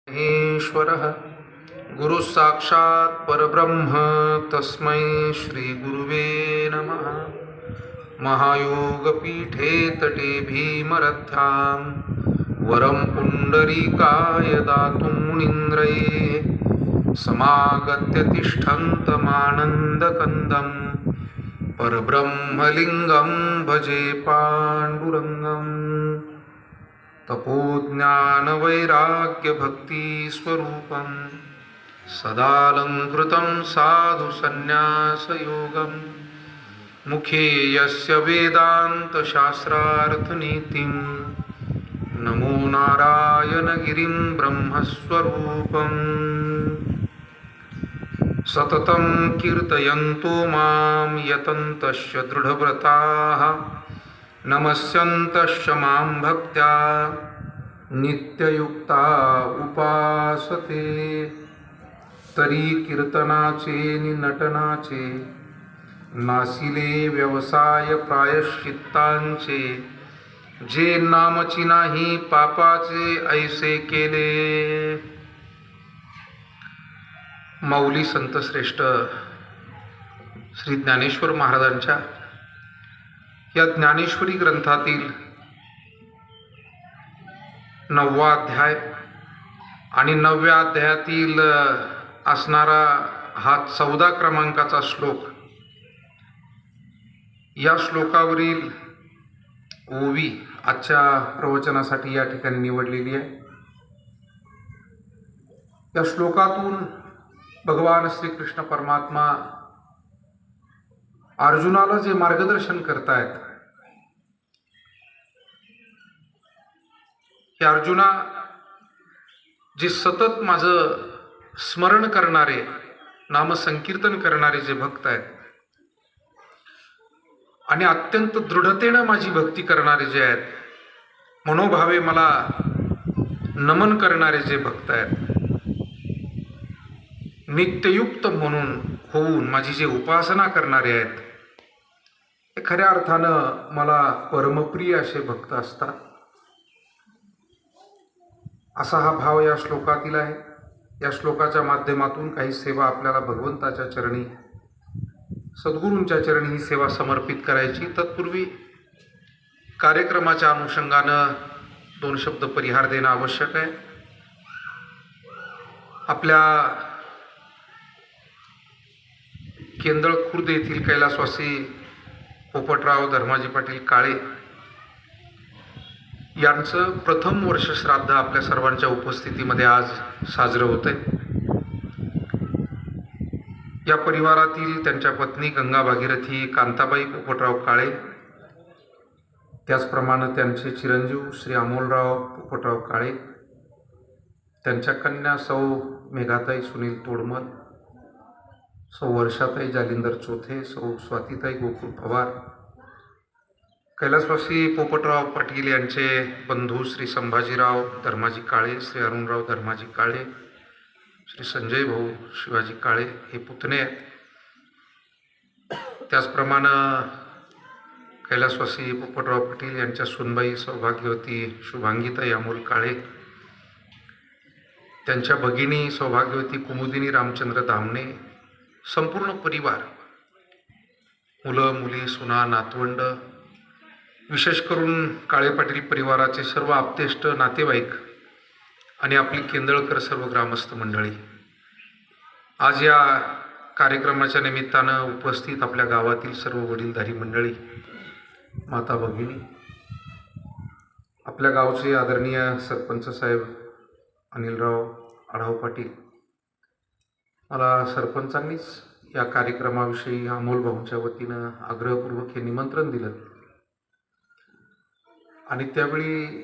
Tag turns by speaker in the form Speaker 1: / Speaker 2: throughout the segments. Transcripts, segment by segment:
Speaker 1: महेश्वरः गुरु साक्षात् परब्रह्म तस्मै श्री गुरुवे नमः। महायोगपीठे तटे भीमरथ्यां वरं पुण्डरीकाय दातुं मुनीन्द्रये समागत्य तिष्ठन्तमानन्दकन्दं परब्रह्मलिङ्गं भजे पाण्डुरङ्गम्। तपोज्ञानवैराग्यभक्तिस्वरूपं सदालङ्कृतं साधुसन्न्यासयोगं मुखे यस्य वेदान्तशास्त्रार्थनीतिं नमो नारायणगिरिं ब्रह्मस्वरूपम्। सततं कीर्तयन्तो मां यतन्तश्च दृढव्रताः नमस्यन्तश्च मां भक्त्या नित्ययुक्ता उपासते। तरी कीर्तनाचे नि नटनाचे नासिले व्यवसाय प्रायश्चित्तांचे जे नामची नाही पापाचे ऐसे केले। माऊली संतश्रेष्ठ श्री ज्ञानेश्वर महाराजांच्या या ज्ञानेश्वरी ग्रंथातील 9वा अध्याय आणि 9व्या अध्यायातील असणारा हा 14 क्रमांकाचा श्लोक, या श्लोकावरील ओवी आजच्या प्रवचनासाठी या ठिकाणी निवडलेली आहे। या श्लोकातून भगवान श्रीकृष्ण परमात्मा अर्जुनाला जे मार्गदर्शन करतायत, हे अर्जुना, जे सतत माझं स्मरण करणारे, नामसंकीर्तन करणारे जे भक्त आहेत आणि अत्यंत दृढतेनं माझी भक्ती करणारे जे आहेत, मनोभावे मला नमन करणारे जे भक्त आहेत, नित्ययुक्त म्हणून होऊन माझी जे उपासना करणारे आहेत, हे खऱ्या अर्थानं मला परमप्रिय असे भक्त असतात, असा हा भाव या श्लोकातील आहे। या श्लोकाच्या माध्यमातून काही सेवा आपल्याला भगवंताच्या चरणी, सद्गुरूंच्या चरणी ही सेवा समर्पित करायची। तत्पूर्वी कार्यक्रमाच्या अनुषंगानं 2 शब्द परिहार देणं आवश्यक आहे। आपल्या केंदळ खुर्द येथील कैलासवासी पोपटराव धर्माजी पाटील काळे यांचं प्रथम वर्ष श्राद्ध आपल्या सर्वांच्या उपस्थितीमध्ये आज साजरं होतंय। या परिवारातील त्यांच्या पत्नी गंगा भागीरथी कांताबाई पोपटराव काळे, त्याचप्रमाणे त्यांचे चिरंजीव श्री अमोलराव पोपटराव काळे, त्यांच्या कन्या सौ मेघाताई सुनील तोडमल, सौ वर्षाताई जालिंदर चोथे, सौ स्वातीताई गोकुळ पवार, कैलासवासी पोपटराव पाटील यांचे बंधू श्री संभाजीराव धर्माजी काळे, श्री अरुणराव धर्माजी काळे, श्री संजय भाऊ शिवाजी काळे हे पुतणे आहेत। त्याचप्रमाणे कैलासवासी पोपटराव पाटील यांच्या सुनबाई सौभाग्यवती शुभांगीताई अमोल काळे, त्यांच्या भगिनी सौभाग्यवती कुमुदिनी रामचंद्र धामणे, संपूर्ण परिवार, मुलं मुली, सुना, नातवंड, विशेष करून काळे पाटील परिवाराचे सर्व आप्तेष्ट नातेवाईक आणि आपली केंदळकर सर्व ग्रामस्थ मंडळी, आज या कार्यक्रमाच्या निमित्तानं उपस्थित आपल्या गावातील सर्व वडीलधारी मंडळी, माता भगिनी, आपल्या गावचे आदरणीय सरपंच साहेब अनिलराव आढाव पाटील, मला सरपंचांनीच या कार्यक्रमाविषयी अमोल भाऊंच्या वतीनं आग्रहपूर्वक हे निमंत्रण दिलं आणि त्यावेळी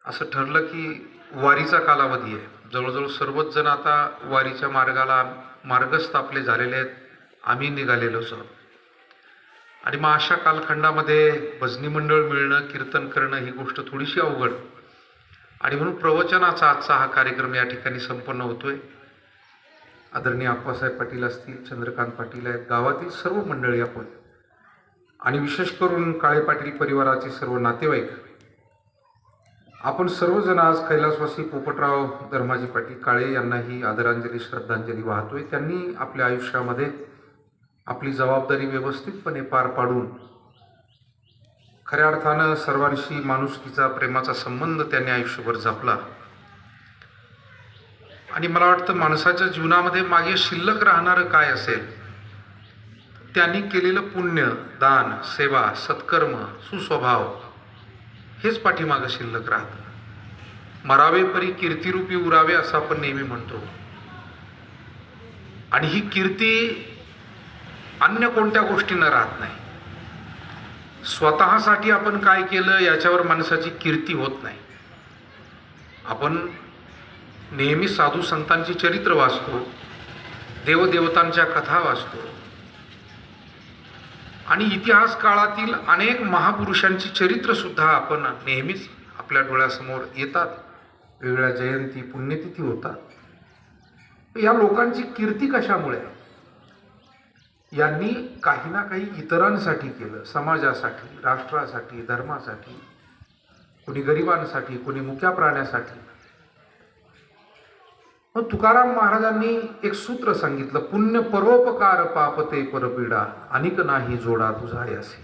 Speaker 1: असं ठरलं की वारीचा कालावधी आहे, जवळजवळ सर्वच जण आता वारीच्या मार्गस्थ आपले झालेले आहेत, आम्ही निघालेलोच आहोत आणि मग अशा कालखंडामध्ये भजनी मंडळ मिळणं, कीर्तन करणं ही गोष्ट थोडीशी अवघड आणि म्हणून प्रवचनाचा आजचा हा कार्यक्रम या ठिकाणी संपन्न होतोय। आदरणीय आप्पासाहेब पाटील असतील, चंद्रकांत पाटील आहेत, गावातील सर्व मंडळी आपण आणि विशेष करून काळे पाटील परिवाराचे सर्व नातेवाईक आपण सर्वजण आज कैलासवासी पोपटराव धर्माजी पाटील काळे यांनाही आदरांजली श्रद्धांजली वाहतोय. त्यांनी आपल्या आयुष्यामध्ये आपली जबाबदारी व्यवस्थितपणे पार पाडून खऱ्या अर्थानं सर्वांशी माणुसकीचा प्रेमाचा संबंध त्यांनी आयुष्यभर जपला. आणि मला वाटतं माणसाच्या जीवनामध्ये मागे शिल्लक राहणारं काय असेल, त्यांनी केलेलं पुण्य, दान, सेवा, सत्कर्म, सुस्वभाव हेच पाठीमागं शिल्लक राहतं. मरावे परी कीर्तिरूपी उरावे असं आपण नेहमी म्हणतो. आणि ही कीर्ती अन्य कोणत्या गोष्टीनं राहत नाही. स्वतःसाठी आपण काय केलं याच्यावर माणसाची कीर्ती होत नाही. आपण नेहमी साधू संतांची चरित्र वाचतो, देवदेवतांच्या कथा वाचतो आणि इतिहास काळातील अनेक महापुरुषांची चरित्र सुद्धा आपण नेहमीच आपल्या डोळ्यासमोर येतात. वेगवेगळ्या जयंती, पुण्यतिथी होतात. या लोकांची कीर्ती कशामुळे? यांनी काही ना काही इतरांसाठी केलं, समाजासाठी, राष्ट्रासाठी, धर्मासाठी, कोणी गरिबांसाठी, कोणी मुक्या प्राण्यासाठी. मग तुकाराम महाराजांनी एक सूत्र सांगितलं, पुण्य परोपकार पापते परपीडा अनिक नाही जोडा तुझा यासी.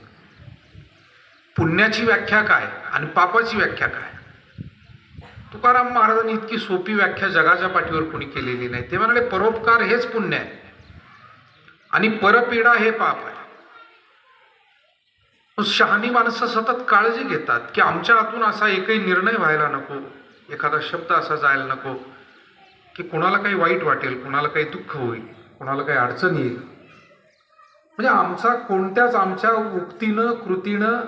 Speaker 1: पुण्याची व्याख्या काय आणि पापाची व्याख्या काय? तुकाराम महाराजांनी इतकी सोपी व्याख्या जगाच्या पाठीवर कोणी केलेली नाही. ते म्हणाले परोपकार हेच पुण्य आहे आणि परपीडा हे पाप आहे. शहाणी माणसं सतत काळजी घेतात की आमच्या हातून असा एकही निर्णय व्हायला नको, एखादा शब्द असा जायला नको की कोणाला काही वाईट वाटेल, कोणाला काही दुःख होईल, कोणाला काही अडचण येईल. म्हणजे आमचा कोणत्याच आमच्या उक्तीनं, कृतीनं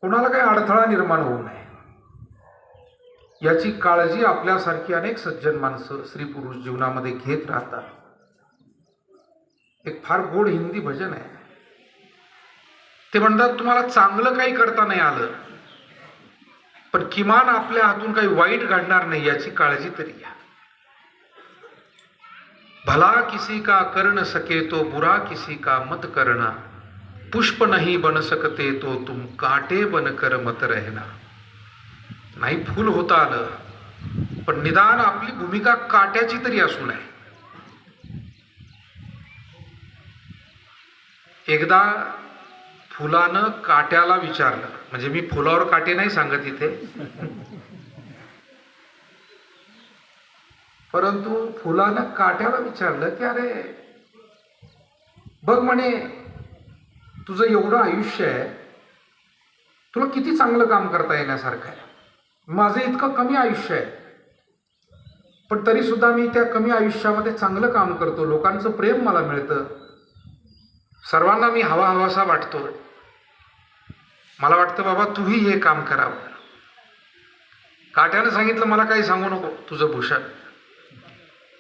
Speaker 1: कोणाला काही अडथळा निर्माण होऊ नये याची काळजी आपल्यासारखी अनेक सज्जन माणसं, स्त्री पुरुष जीवनामध्ये घेत राहतात. एक फार गोड हिंदी भजन आहे. ते म्हणतात, तुम्हाला चांगलं काही करता नाही आलं पण किमान आपल्या हातून काही वाईट घडणार नाही याची काळजी तरी घ्या. भला किसी का कर न सके तो बुरा किसी का मत करना, पुष्प नहीं बन सकते तो तुम कांटे बन कर मत रहना. नाही फूल होता आलं पण निदान आपली भूमिका काट्याची तरी असू नये. एकदा फुलानं काट्याला विचारलं, म्हणजे मी फुलावर काटे नाही सांगत इथे, परंतु फुलानं काट्याला विचारलं की अरे बघ म्हणे, तुझं एवढं आयुष्य आहे, तुला किती चांगलं काम करता येण्यासारखं आहे. माझं इतकं कमी आयुष्य आहे पण तरी सुद्धा मी त्या कमी आयुष्यामध्ये चांगलं काम करतो, लोकांचं प्रेम मला मिळतं, सर्वांना मी हवा हवासा वाटतो. मला वाटतं बाबा तूही हे काम करावं. काट्यानं सांगितलं, मला काही सांगू नको, तुझं भूषण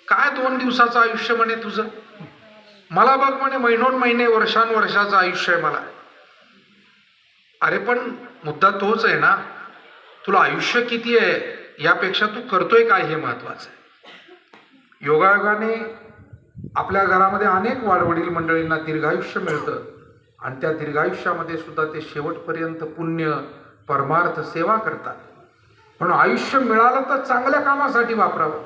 Speaker 1: काय 2 दिवसाचं आयुष्य म्हणे तुझं, मला बघ म्हणे महिनोन महिने वर्षानुवर्षाचं आयुष्य आहे मला. अरे पण मुद्दा तोच आहे ना, तुला आयुष्य किती आहे यापेक्षा तू करतोय काय हे महत्वाचं आहे. योगायोगाने आपल्या घरामध्ये अनेक वाडवडील मंडळींना दीर्घायुष्य मिळतं आणि त्या दीर्घायुष्यामध्ये सुद्धा ते शेवटपर्यंत पुण्य, परमार्थ, सेवा करतात. म्हणून आयुष्य मिळालं तर चांगल्या कामासाठी वापरावं.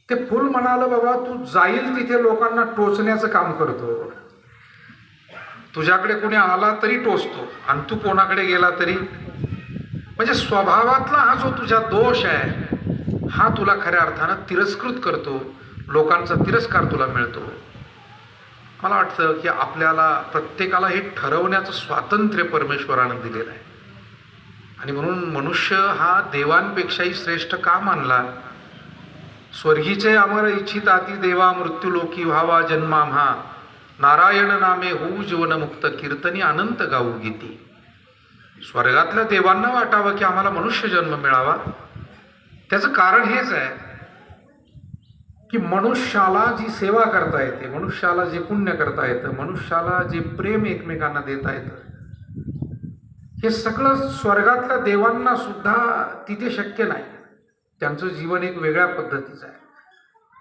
Speaker 1: ते फुल म्हणालं, बाबा तू जाईल तिथे लोकांना टोचण्याचं काम करतो, तुझ्याकडे कोणी आला तरी टोचतो आणि तू कोणाकडे गेला तरी, म्हणजे स्वभावातला हा जो तुझा दोष आहे हा तुला खऱ्या अर्थानं तिरस्कृत करतो, लोकांचा तिरस्कार तुला मिळतो. मला वाटतं की आपल्याला प्रत्येकाला हे ठरवण्याचं स्वातंत्र्य परमेश्वरानं दिलेलं आहे आणि म्हणून मनुष्य हा देवांपेक्षाही श्रेष्ठ का मानला. स्वर्गीचे अमर इच्छिताती देवा, मृत्यूलोकी व्हावा जन्माम्हा, नारायण नामे होऊ जीवनमुक्त, कीर्तनी अनंत गाऊ गीती. स्वर्गातल्या देवांना वाटावं की आम्हाला मनुष्य जन्म मिळावा. त्याचं कारण हेच आहे की मनुष्याला जी सेवा करता येते, मनुष्याला जे पुण्य करता येतं, मनुष्याला जे प्रेम एकमेकांना देता येतं, हे सगळं स्वर्गातल्या देवांना सुद्धा तिथे शक्य नाही. त्यांचं जीवन एक वेगळ्या पद्धतीचं आहे.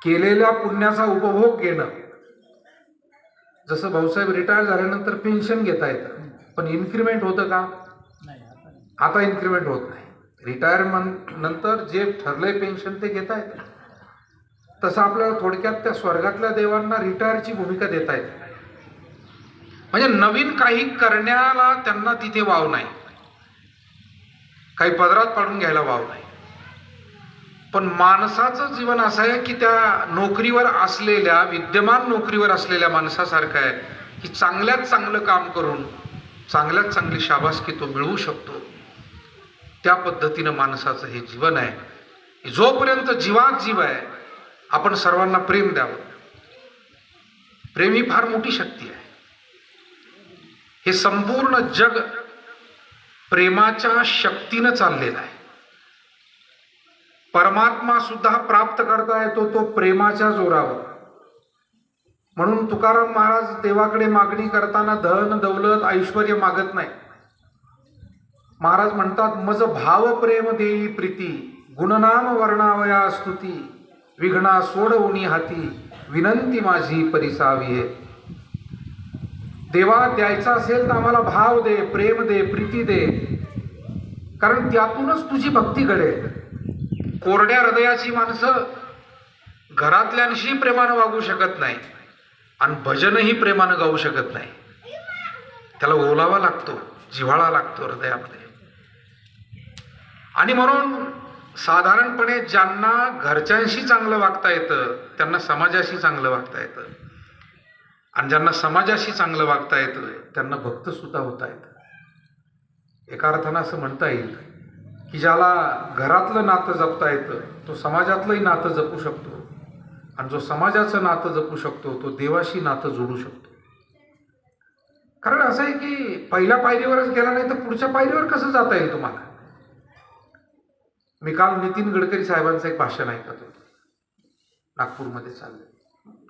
Speaker 1: केलेल्या पुण्याचा उपभोग घेणं, जसं भाऊसाहेब रिटायर झाल्यानंतर पेन्शन घेता येतं पण इन्क्रीमेंट होतं का? आता इन्क्रिमेंट होत नाही. रिटायरमेंट नंतर जे ठरलंय पेन्शन ते घेता येतं. तसं आपल्याला थोडक्यात त्या स्वर्गातल्या देवांना रिटायरची भूमिका देता येते. म्हणजे नवीन काही करण्याला त्यांना तिथे वाव नाही, काही पदरात पाडून घ्यायला वाव नाही. पण माणसाचं जीवन असं आहे की त्या नोकरीवर असलेल्या, विद्यमान नोकरीवर असलेल्या माणसासारखं आहे की चांगल्यात चांगलं काम करून चांगल्यात चांगली शाबासकी तो मिळवू शकतो. त्या पद्धतीनं माणसाचं हे जीवन आहे. जोपर्यंत जीवात जीव आहे, आपण सर्वांना प्रेम द्यावं. प्रेम ही फार मोठी शक्ती आहे. हे संपूर्ण जग प्रेमाच्या शक्तीनं चाललेलं आहे. परमात्मा सुद्धा प्राप्त करता येतो तो प्रेमाच्या जोरावर. म्हणून तुकाराम महाराज देवाकडे मागणी करताना धन दौलत ऐश्वर्य मागत नाही. महाराज म्हणतात, मज भाव प्रेम देई प्रीती, गुणनाम वर्णावया स्तुती, विघ्ना सोडवणी हाती, विनंती माझी परिसावी. देवा, द्यायचा असेल तर आम्हाला भाव दे, प्रेम दे, प्रीती दे, कारण त्यातूनच तुझी भक्ती घडेल. कोरड्या हृदयाची माणसं घरातल्यांशी प्रेमानं वागू शकत नाही आणि भजनही प्रेमानं गाऊ शकत नाही. त्याला ओलावा लागतो, जिव्हाळा लागतो हृदयामध्ये. आणि म्हणून साधारणपणे ज्यांना घरच्यांशी चांगलं वागता येतं त्यांना समाजाशी चांगलं वागता येतं, आणि ज्यांना समाजाशी चांगलं वागता येतं त्यांना भक्त सुद्धा होता येतं. एका अर्थानं असं म्हणता येईल की ज्याला घरातलं नातं जपता येतं तो समाजातलंही नातं जपू शकतो, आणि जो समाजाचं नातं जपू शकतो तो देवाशी नातं जोडू शकतो. कारण असं आहे की पहिल्या पायरीवरच गेला नाही तर पुढच्या पायरीवर कसं जाता येईल तुम्हाला. मी काल नितीन गडकरी साहेबांचं एक भाषण ऐकत होतो, नागपूरमध्ये चाललं.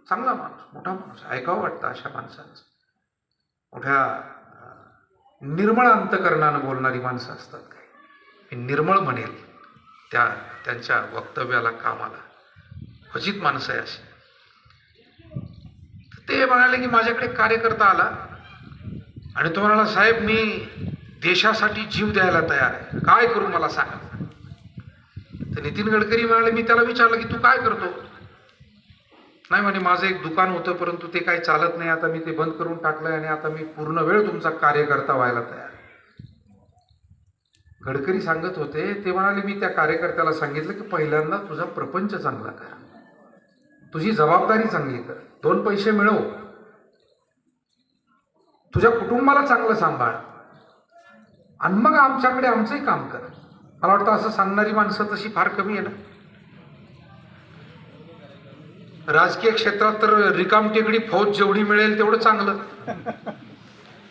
Speaker 1: चांगला माणूस, मोठा माणूस, ऐकावं वाटतं अशा माणसांचं. मोठ्या निर्मळ अंतकरणानं बोलणारी माणसं असतात. काही मी निर्मळ म्हणेल त्यांच्या वक्तव्याला, कामाला. क्वचित माणसं आहे अशी. ते म्हणाले की माझ्याकडे कार्यकर्ता आला आणि तो म्हणाला, साहेब मी देशासाठी जीव द्यायला तयार आहे, काय करू मला सांगा. तर नितीन गडकरी म्हणाले, मी त्याला विचारलं की तू काय करतो. नाही म्हणे, माझं एक दुकान होतं परंतु ते काही चालत नाही, आता मी ते बंद करून टाकलंय आणि आता मी पूर्ण वेळ तुमचा कार्यकर्ता व्हायला तयार. गडकरी सांगत होते, ते म्हणाले, मी त्या कार्यकर्त्याला सांगितलं की पहिल्यांदा तुझा प्रपंच चांगला कर, तुझी जबाबदारी चांगली कर, 2 पैसे मिळव, तुझ्या कुटुंबाला चांगलं सांभाळ, आणि मग आमच्याकडे आमचंही काम कर. मला वाटतं असं सांगणारी माणसं तशी फार कमी आहे ना. राजकीय क्षेत्रात तर रिकाम टेकडी फौज जेवढी मिळेल तेवढं चांगलं.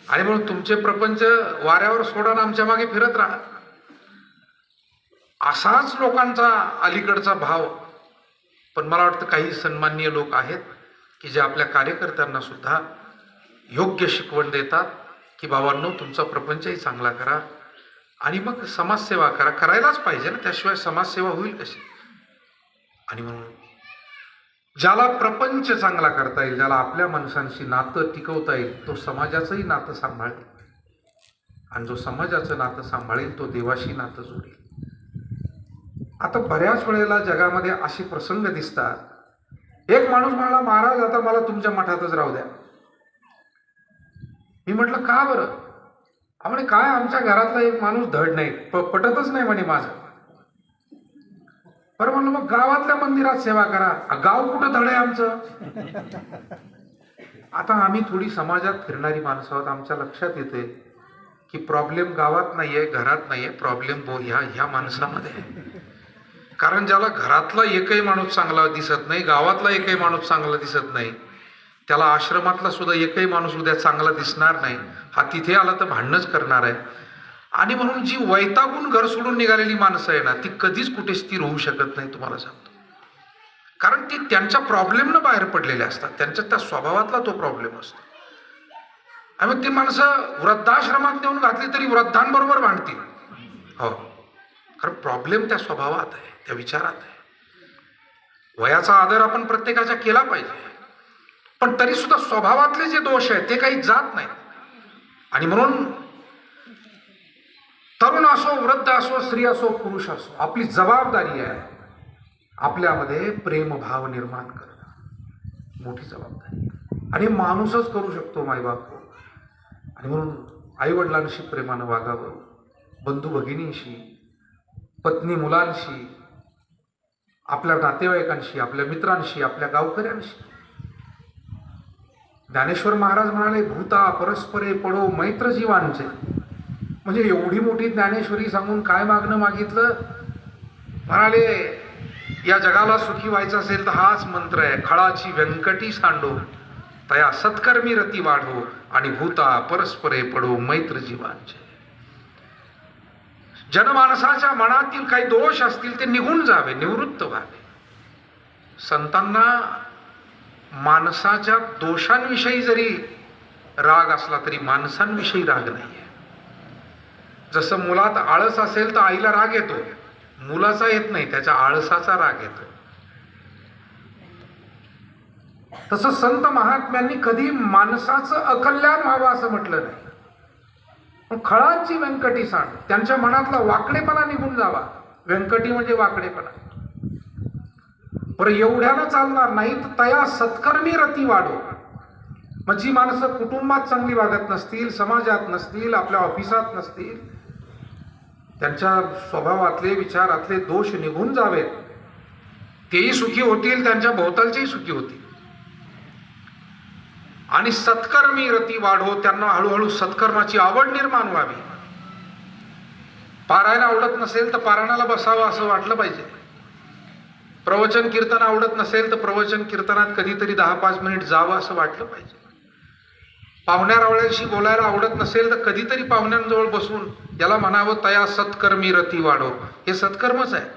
Speaker 1: आणि म्हणून तुमचे प्रपंच वाऱ्यावर सोडा ना आमच्या मागे फिरत राहा, असाच लोकांचा अलीकडचा भाव. पण मला वाटतं काही सन्माननीय लोक आहेत की जे आपल्या कार्यकर्त्यांना सुद्धा योग्य शिकवण देतात की बाबांनो, तुमचा प्रपंचही चांगला करा आणि मग समाजसेवा करा. करायलाच पाहिजे ना, त्याशिवाय समाजसेवा होईल कशी. आणि म्हणून ज्याला प्रपंच चांगला करता येईल, ज्याला आपल्या माणसांशी नातं टिकवता येईल, तो समाजाचंही नातं सांभाळेल, आणि जो समाजाचं नातं सांभाळेल तो देवाशी नातं जोडेल. आता बऱ्याच वेळेला जगामध्ये असे प्रसंग दिसतात. एक माणूस म्हणाला, महाराज आता मला तुमच्या मठातच राहू द्या. मी म्हटलं, का बरं. म्हणे, काय आमच्या घरातला एक माणूस धड नाही, पटतच नाही म्हणे माझं. बरं म्हणलं, मग गावातल्या मंदिरात सेवा करा. गाव कुठं धड आहे आमचं. आता आम्ही थोडी समाजात फिरणारी माणसं आहोत, आमच्या लक्षात येते की प्रॉब्लेम गावात नाहीये, घरात नाहीये, प्रॉब्लेम ह्या माणसामध्ये आहे. कारण ज्याला घरातला एकही माणूस चांगला दिसत नाही, गावातला एकही माणूस चांगला दिसत नाही, त्याला आश्रमातला सुद्धा एकही माणूस उद्या चांगला दिसणार नाही. हा तिथे आला तर भांडणच करणार आहे. आणि म्हणून जी वैतागून घर सोडून निघालेली माणसं आहे ना, ती कधीच कुठे स्थिर होऊ शकत नाही, तुम्हाला सांगतो. कारण ती त्यांच्या प्रॉब्लेमनं बाहेर पडलेल्या असतात, त्यांच्या त्या स्वभावातला तो प्रॉब्लेम असतो. आणि मग ती माणसं वृद्धाश्रमात नेऊन घातली तरी वृद्धांबरोबर भांडतील. हो, कारण प्रॉब्लेम त्या स्वभावात आहे, त्या विचारात आहे. वयाचा आदर आपण प्रत्येकाचा केला पाहिजे, पण तरी सुद्धा स्वभावातले जे दोष आहेत ते काही जात नाहीत. आणि म्हणून तरुण असो, वृद्ध असो, स्त्री असो, पुरुष असो, आपली जबाबदारी आहे आपल्यामध्ये प्रेमभाव निर्माण करणं. मोठी जबाबदारी आहे. आणि माणूसच करू शकतो मायबाप. आणि म्हणून आईवडिलांशी प्रेमानं वागावं, बंधू भगिनींशी, पत्नी मुलांशी, आपल्या नातेवाईकांशी, आपल्या मित्रांशी, आपल्या गावकऱ्यांशी. ज्ञानेश्वर महाराज म्हणाले, भूता परस्परे पडो मैत्र जीवांचे. म्हणजे एवढी मोठी ज्ञानेश्वरी सांगून काय मागणं मागितलं? म्हणाले, या जगाला सुखी व्हायचं असेल तर हाच मंत्र आहे, खळाची व्यंकटी सांडो तया सत्कर्मी रती वाढो आणि भूता परस्परे पडो मैत्र जीवांचे. जनमानसाच्या मनातील काही दोष असतील ते निघून जावे, निवृत्त व्हावे. संतांना माणसाच्या दोषांविषयी जरी राग असला तरी माणसांविषयी राग नाहीये. जसं मुलात आळस असेल तर आईला राग येतो, मुलाचा येत नाही, त्याच्या आळसाचा राग येतो. तसं संत महात्म्यांनी कधी माणसाचं अकल्याण व्हावं असं म्हटलं नाही. पण खळांची व्यंकटी सांड, त्यांच्या मनातला वाकडेपणा निघून जावा. व्यंकटी म्हणजे वाकडेपणा. बरं, एवढ्यानं चालणार नाही तर तया सत्कर्मी रती वाढो. मग जी माणसं कुटुंबात चांगली वागत नसतील, समाजात नसतील, आपल्या ऑफिसात नसतील, त्यांच्या स्वभावातले विचारातले दोष निघून जावेत, तेही सुखी होतील, त्यांच्या भोवतालचेही सुखी होतील. आणि सत्कर्मी रती वाढो, त्यांना हळूहळू सत्कर्माची आवड निर्माण व्हावी. पारायण आवडत नसेल तर पारायणाला बसावं असं वाटलं पाहिजे. प्रवचन कीर्तन आवडत नसेल तर प्रवचन कीर्तनात कधीतरी 10-5 मिनिट जावं असं वाटलं पाहिजे. पाहुण्यारावळ्यांशी बोलायला आवडत नसेल तर कधीतरी पाहुण्यांजवळ बसून याला म्हणावं, तया सत्कर्मी रती वाढो. हे सत्कर्मच आहे.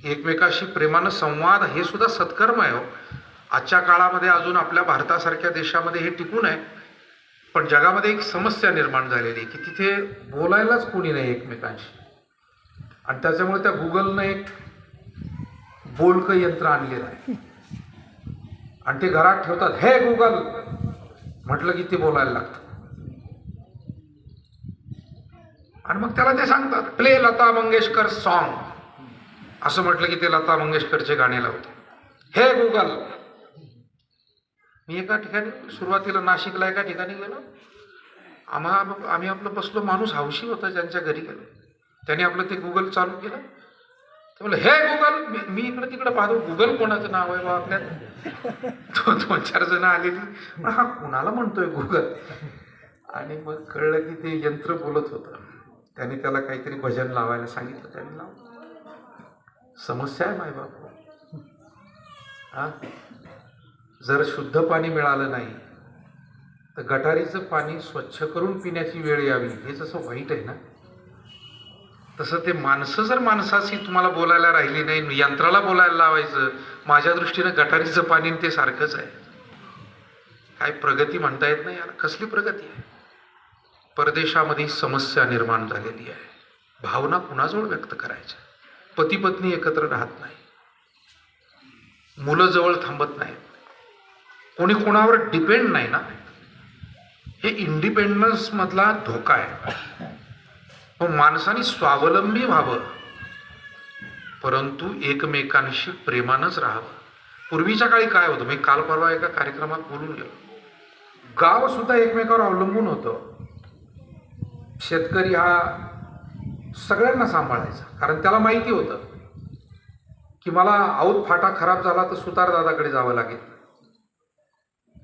Speaker 1: एकमेकाशी प्रेमानं संवाद हे सुद्धा सत्कर्म आहे. आजच्या काळामध्ये अजून आपल्या भारतासारख्या देशामध्ये हे टिकून आहे, पण जगामध्ये एक समस्या निर्माण झालेली आहे की तिथे बोलायलाच कोणी नाही एकमेकांशी. आणि त्याच्यामुळे त्या गुगलनं एक बोलकं यंत्र आणलेलं आहे आणि ते घरात ठेवतात. हे गुगल म्हटलं की ते बोलायला लागतं. आणि मग त्याला ते सांगतात, प्ले लता मंगेशकर सॉन्ग असं म्हटलं की ते लता मंगेशकरचे गाणे लावते. हे गुगल. मी एका ठिकाणी सुरुवातीला नाशिकला एका ठिकाणी गेलो. आम्ही आपलं बसलो, माणूस हौशी होता, ज्यांच्या घरी गेलो. त्याने आपलं ते गुगल चालू केलं. ते म्हणलं, हे गुगल. मी इकडं तिकडं पाहतो, गुगल कोणाचं नाव आहे बा आपल्यात? 2-4 जण आलेली. पण हा कुणाला म्हणतोय गुगल? आणि मग कळलं की ते यंत्र बोलत होतं. त्याने त्याला काहीतरी भजन लावायला सांगितलं, त्याने लावलं. समस्या आहे मायबाप. हा, जर शुद्ध पाणी मिळालं नाही तर गटारीचं पाणी स्वच्छ करून पिण्याची वेळ यावी, हे जसं वाईट आहे ना, तसं ते माणसं जर माणसाशी तुम्हाला बोलायला राहिली नाही, यंत्राला बोलायला लावायचं, माझ्या दृष्टीनं गटारीचं पाणी ते सारखंच आहे. काय प्रगती म्हणता येत नाही याला. कसली प्रगती आहे? परदेशामध्ये समस्या निर्माण झालेली आहे. भावना कुणाजवळ व्यक्त करायच्या? पती पत्नी एकत्र राहत नाही, मुलं जवळ थांबत नाहीत, कोणी कोणावर डिपेंड नाही ना. हे इंडिपेंडन्स मधला धोका आहे. मग माणसाने स्वावलंबी व्हावं, परंतु एकमेकांशी प्रेमानंच राहावं. पूर्वीच्या काळी काय होतं, मी काल परवा एका कार्यक्रमात बोलून गेलो, गाव सुद्धा एकमेकावर अवलंबून होतं. शेतकरी हा सगळ्यांना सांभाळायचा, कारण त्याला माहिती होतं की मला आऊत फाटा खराब झाला तर सुतार दादाकडे जावं लागेल.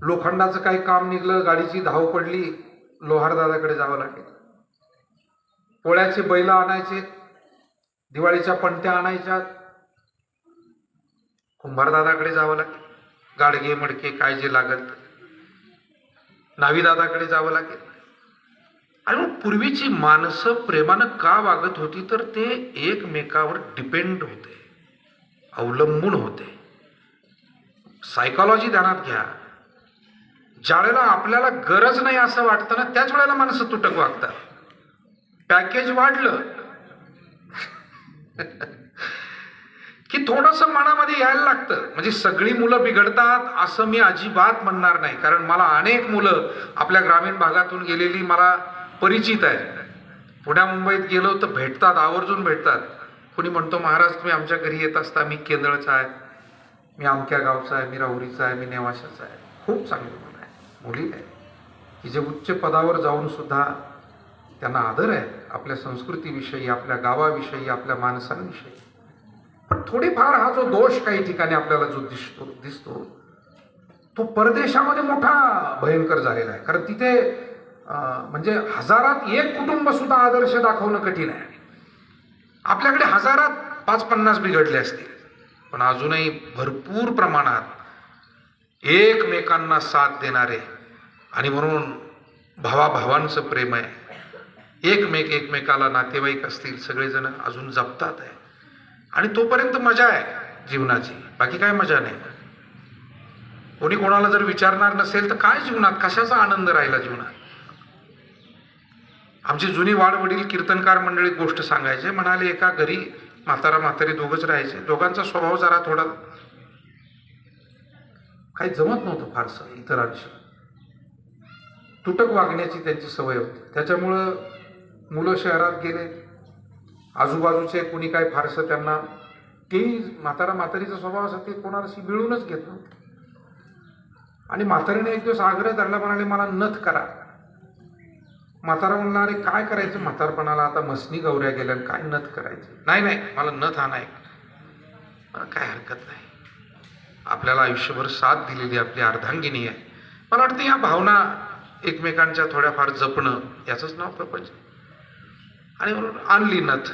Speaker 1: लोखंडाचं काही काम निघलं, गाडीची धाव पडली, लोहार दादाकडे जावं लागेल. पोळ्याचे बैल आणायचे, दिवाळीच्या पंट्या आणायच्या, कुंभारदादाकडे जावं लागेल. गाडगे मडके काय जे लागल नावीदादाकडे जावं लागेल. आणि मग पूर्वीची माणसं प्रेमानं का वागत होती, तर ते एकमेकावर डिपेंड होते, अवलंबून होते. सायकॉलॉजी ध्यानात घ्या. ज्यावेळेला आपल्याला गरज नाही असं वाटतं ना, त्याच वेळेला माणसं तुटक वागतात. पॅकेज वाढलं की थोडंसं मनामध्ये यायला लागतं. म्हणजे सगळी मुलं बिघडतात असं मी अजिबात म्हणणार नाही, कारण मला अनेक मुलं आपल्या ग्रामीण भागातून गेलेली मला परिचित आहेत. पुण्या मुंबईत गेलो तर भेटतात, आवर्जून भेटतात. कुणी म्हणतो महाराज तुम्ही आमच्या घरी येत असता, मी केंदळचा आहे, मी अमक्या गावचा आहे, मी राहुरीचा आहे, मी नेवाशाचा आहे. खूप चांगली मुलं आहे, मुली आहे की जे उच्च पदावर जाऊन सुद्धा त्यांना आदर आहे आपल्या संस्कृतीविषयी, आपल्या गावाविषयी, आपल्या माणसांविषयी. पण थोडीफार हा जो दोष काही ठिकाणी आपल्याला जो दिसतो तो परदेशामध्ये मोठा भयंकर झालेला आहे. कारण तिथे म्हणजे हजारात एक कुटुंब सुद्धा आदर्श दाखवणं कठीण आहे. आपल्याकडे हजारात 5-50 बिघडले असतील, पण अजूनही भरपूर प्रमाणात एकमेकांना साथ देणारे आणि म्हणून भावाभावांचं प्रेम आहे. एकमेकाला नातेवाईक असतील सगळेजण अजून जपतात आहे. आणि तोपर्यंत मजा आहे जीवनाची, बाकी काय मजा नाही. कोणी कोणाला जर विचारणार नसेल तर काय जीवनात, कशाचा आनंद राहिला जीवनात. आमची जुनी वाडवडील कीर्तनकार मंडळी गोष्ट सांगायचे. म्हणाले एका घरी म्हातारा म्हातारी दोघंच राहायचे. दोघांचा स्वभाव जरा थोडा काही जमत नव्हतं फारसं इतरांशी. तुटक वागण्याची त्यांची सवय होती. त्याच्यामुळं मुलं शहरात गेले, आजूबाजूचे कोणी काय फारसं त्यांना, तेही म्हातारा म्हातारीचा स्वभाव असा ते कोणाशी मिळूनच घेत नव्हतं. आणि म्हातारीने एक दिवस आग्रह धरला, म्हणाले मला नथ करा. म्हातारा म्हणला अरे काय करायचं म्हातारपणाला, आता मसनी गौऱ्या गेल्या, काय नथ करायची. नाही मला नथ आणाय. काय हरकत नाही, आपल्याला आयुष्यभर साथ दिलेली आपली अर्धांगिनी आहे. मला वाटतं या भावना एकमेकांच्या थोड्याफार जपणं याचंच नाव प्रपंच. आणि म्हणून आणली नथ.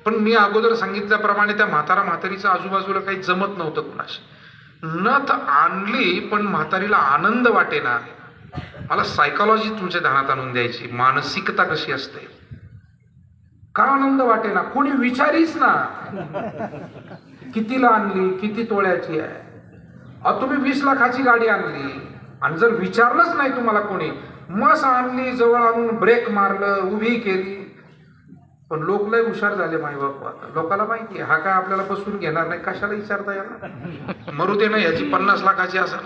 Speaker 1: पण मी अगोदर सांगितल्याप्रमाणे त्या म्हातारा म्हातारीचं आजूबाजूला काही जमत नव्हतं कुणाशी. नथ आणली पण म्हातारीला आनंद वाटेना. मला सायकॉलॉजी तुमच्या ध्यानात आणून द्यायची, मानसिकता कशी असते. का आनंद वाटेना, कोणी विचारीच ना कितीला आणली, किती तोळ्याची आहे. तुम्ही 20 लाखाची गाडी आणली आणि जर विचारलंच नाही तुम्हाला कोणी, मस्त आणली, जवळ आणून ब्रेक मारलं, उभी केली. पण लोक लय हुशार झाले माई बापू. आता लोकांना माहिती आहे हा काय आपल्याला बसून घेणार नाही, कशाला विचारता येणार, मरू दे ना, याची 50 लाखाची असं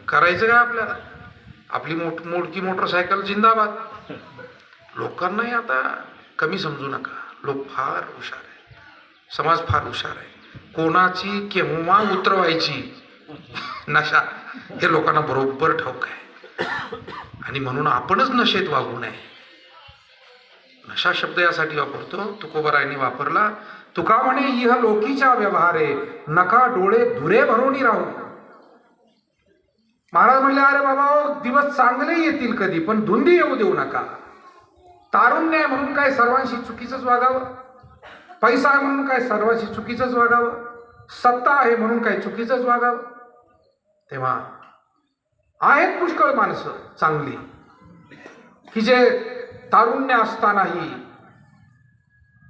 Speaker 1: करायचं काय आपल्याला. आपली मोडकी मोटरसायकल जिंदाबाद. लोकांनाही आता कमी समजू नका. लोक फार हुशार आहे, समाज फार हुशार आहे. कोणाची केव्हा उतरवायची नशा हे लोकांना बरोबर ठाऊक आहे. आणि म्हणून आपणच नशेत वागू नये. नशा शब्द यासाठी वापरतो, तुकोबारायांनी वापरला. तुका म्हणे इह लोकीच्या व्यवहारे, नका डोळे धुरे भरोनी राहू. महाराज म्हणले अरे बाबा दिवस चांगले येतील कधी, पण धुंदी येऊ देऊ नका. तारुण्य आहे म्हणून काय सर्वांशी चुकीचंच वागावं, पैसा आहे म्हणून काय सर्वांशी चुकीचंच वागावं, सत्ता आहे म्हणून काय चुकीचंच वागावं. तेव्हा आहेत पुष्कळ माणसं चांगली की जे तारुण्य असतानाही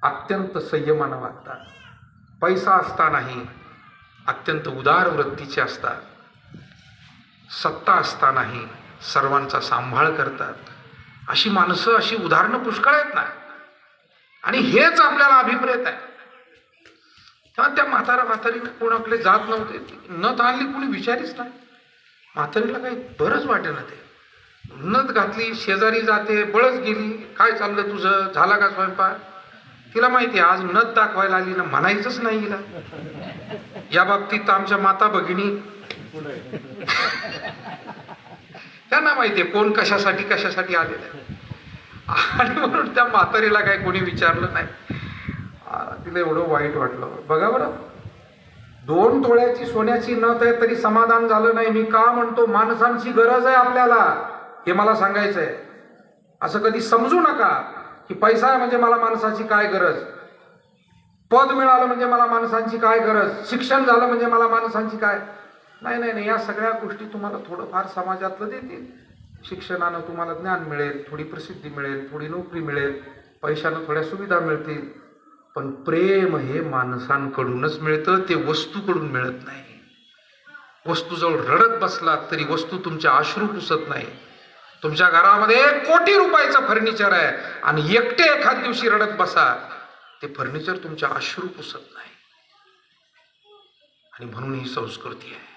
Speaker 1: अत्यंत संयमानं वागतात, पैसा असतानाही अत्यंत उदार वृत्तीचे असतात, सत्ता असतानाही सर्वांचा सांभाळ करतात. अशी माणसं, अशी उदाहरणं पुष्कळ आहेत ना. आणि हेच आपल्याला अभिप्रेत आहे. तेव्हा त्या म्हातारीने कोण आपले जात नव्हते, नथ आणली कोणी विचारीच नाही. म्हातारीला काही बरंच वाटे ना. ते नथ घातली, शेजारी जाते, बळच गेली, काय चाललं तुझं, झाला का स्वयंपाक. तिला माहिती आहे आज नथ दाखवायला आली ना, म्हणायचंच नाही हिला. या बाबतीत आमच्या माता भगिनी त्यांना माहितीये कोण कशासाठी आलेलं आहे. आणि म्हणून त्या म्हातारीला काय कोणी विचारलं नाही. तिला एवढं वाईट वाटलं. बघा बरं, 2 तोळ्याची सोन्याची नथ आहे तरी समाधान झालं नाही. मी का म्हणतो, माणसांची गरज आहे आपल्याला, हे मला सांगायचंय. असं कधी समजू नका की पैसा आहे म्हणजे मला माणसाची काय गरज, पद मिळालं म्हणजे मला माणसांची काय गरज, शिक्षण झालं म्हणजे मला माणसांची काय. नाही, या सगळ्या गोष्टी तुम्हाला थोडंफार समाजातलं देतील. शिक्षणानं तुम्हाला ज्ञान मिळेल, थोडी प्रसिद्धी मिळेल, थोडी नोकरी मिळेल, पैशानं थोड्या सुविधा मिळतील. पण प्रेम हे माणसांकडूनच मिळतं, ते वस्तूकडून मिळत नाही. वस्तूजवळ रडत बसलात तरी वस्तू तुमच्या अश्रू पुसत नाही. तुमच्या घरामध्ये 1 कोटी रुपयाचं फर्निचर आहे आणि एकटे एखाद दिवशी रडत बसा, ते फर्निचर तुमच्या अश्रू पुसत नाही. आणि म्हणून ही संस्कृती आहे,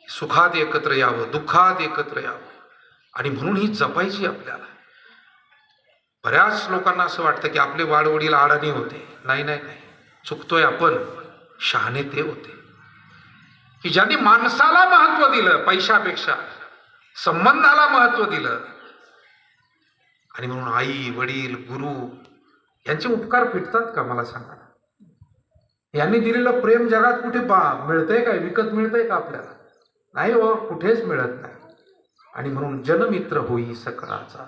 Speaker 1: सुखात एकत्र यावं, दुःखात एकत्र यावं. आणि म्हणून ही जपायची आपल्याला. बऱ्याच लोकांना असं वाटतं की आपले वाडवडील अडाणी होते. नाही नाही नाही, चुकतोय आपण. शहाणे ते होते की ज्यांनी माणसाला महत्व दिलं पैशापेक्षा, संबंधाला महत्व दिलं. आणि म्हणून आई वडील गुरु यांचे उपकार फिटतात का मला सांगा. यांनी दिलेलं प्रेम जगात कुठे मिळतंय काय, विकत मिळतंय का आपल्याला? नाही हो, कुठेच मिळत नाही. आणि म्हणून जनमित्र होई सकळाचा,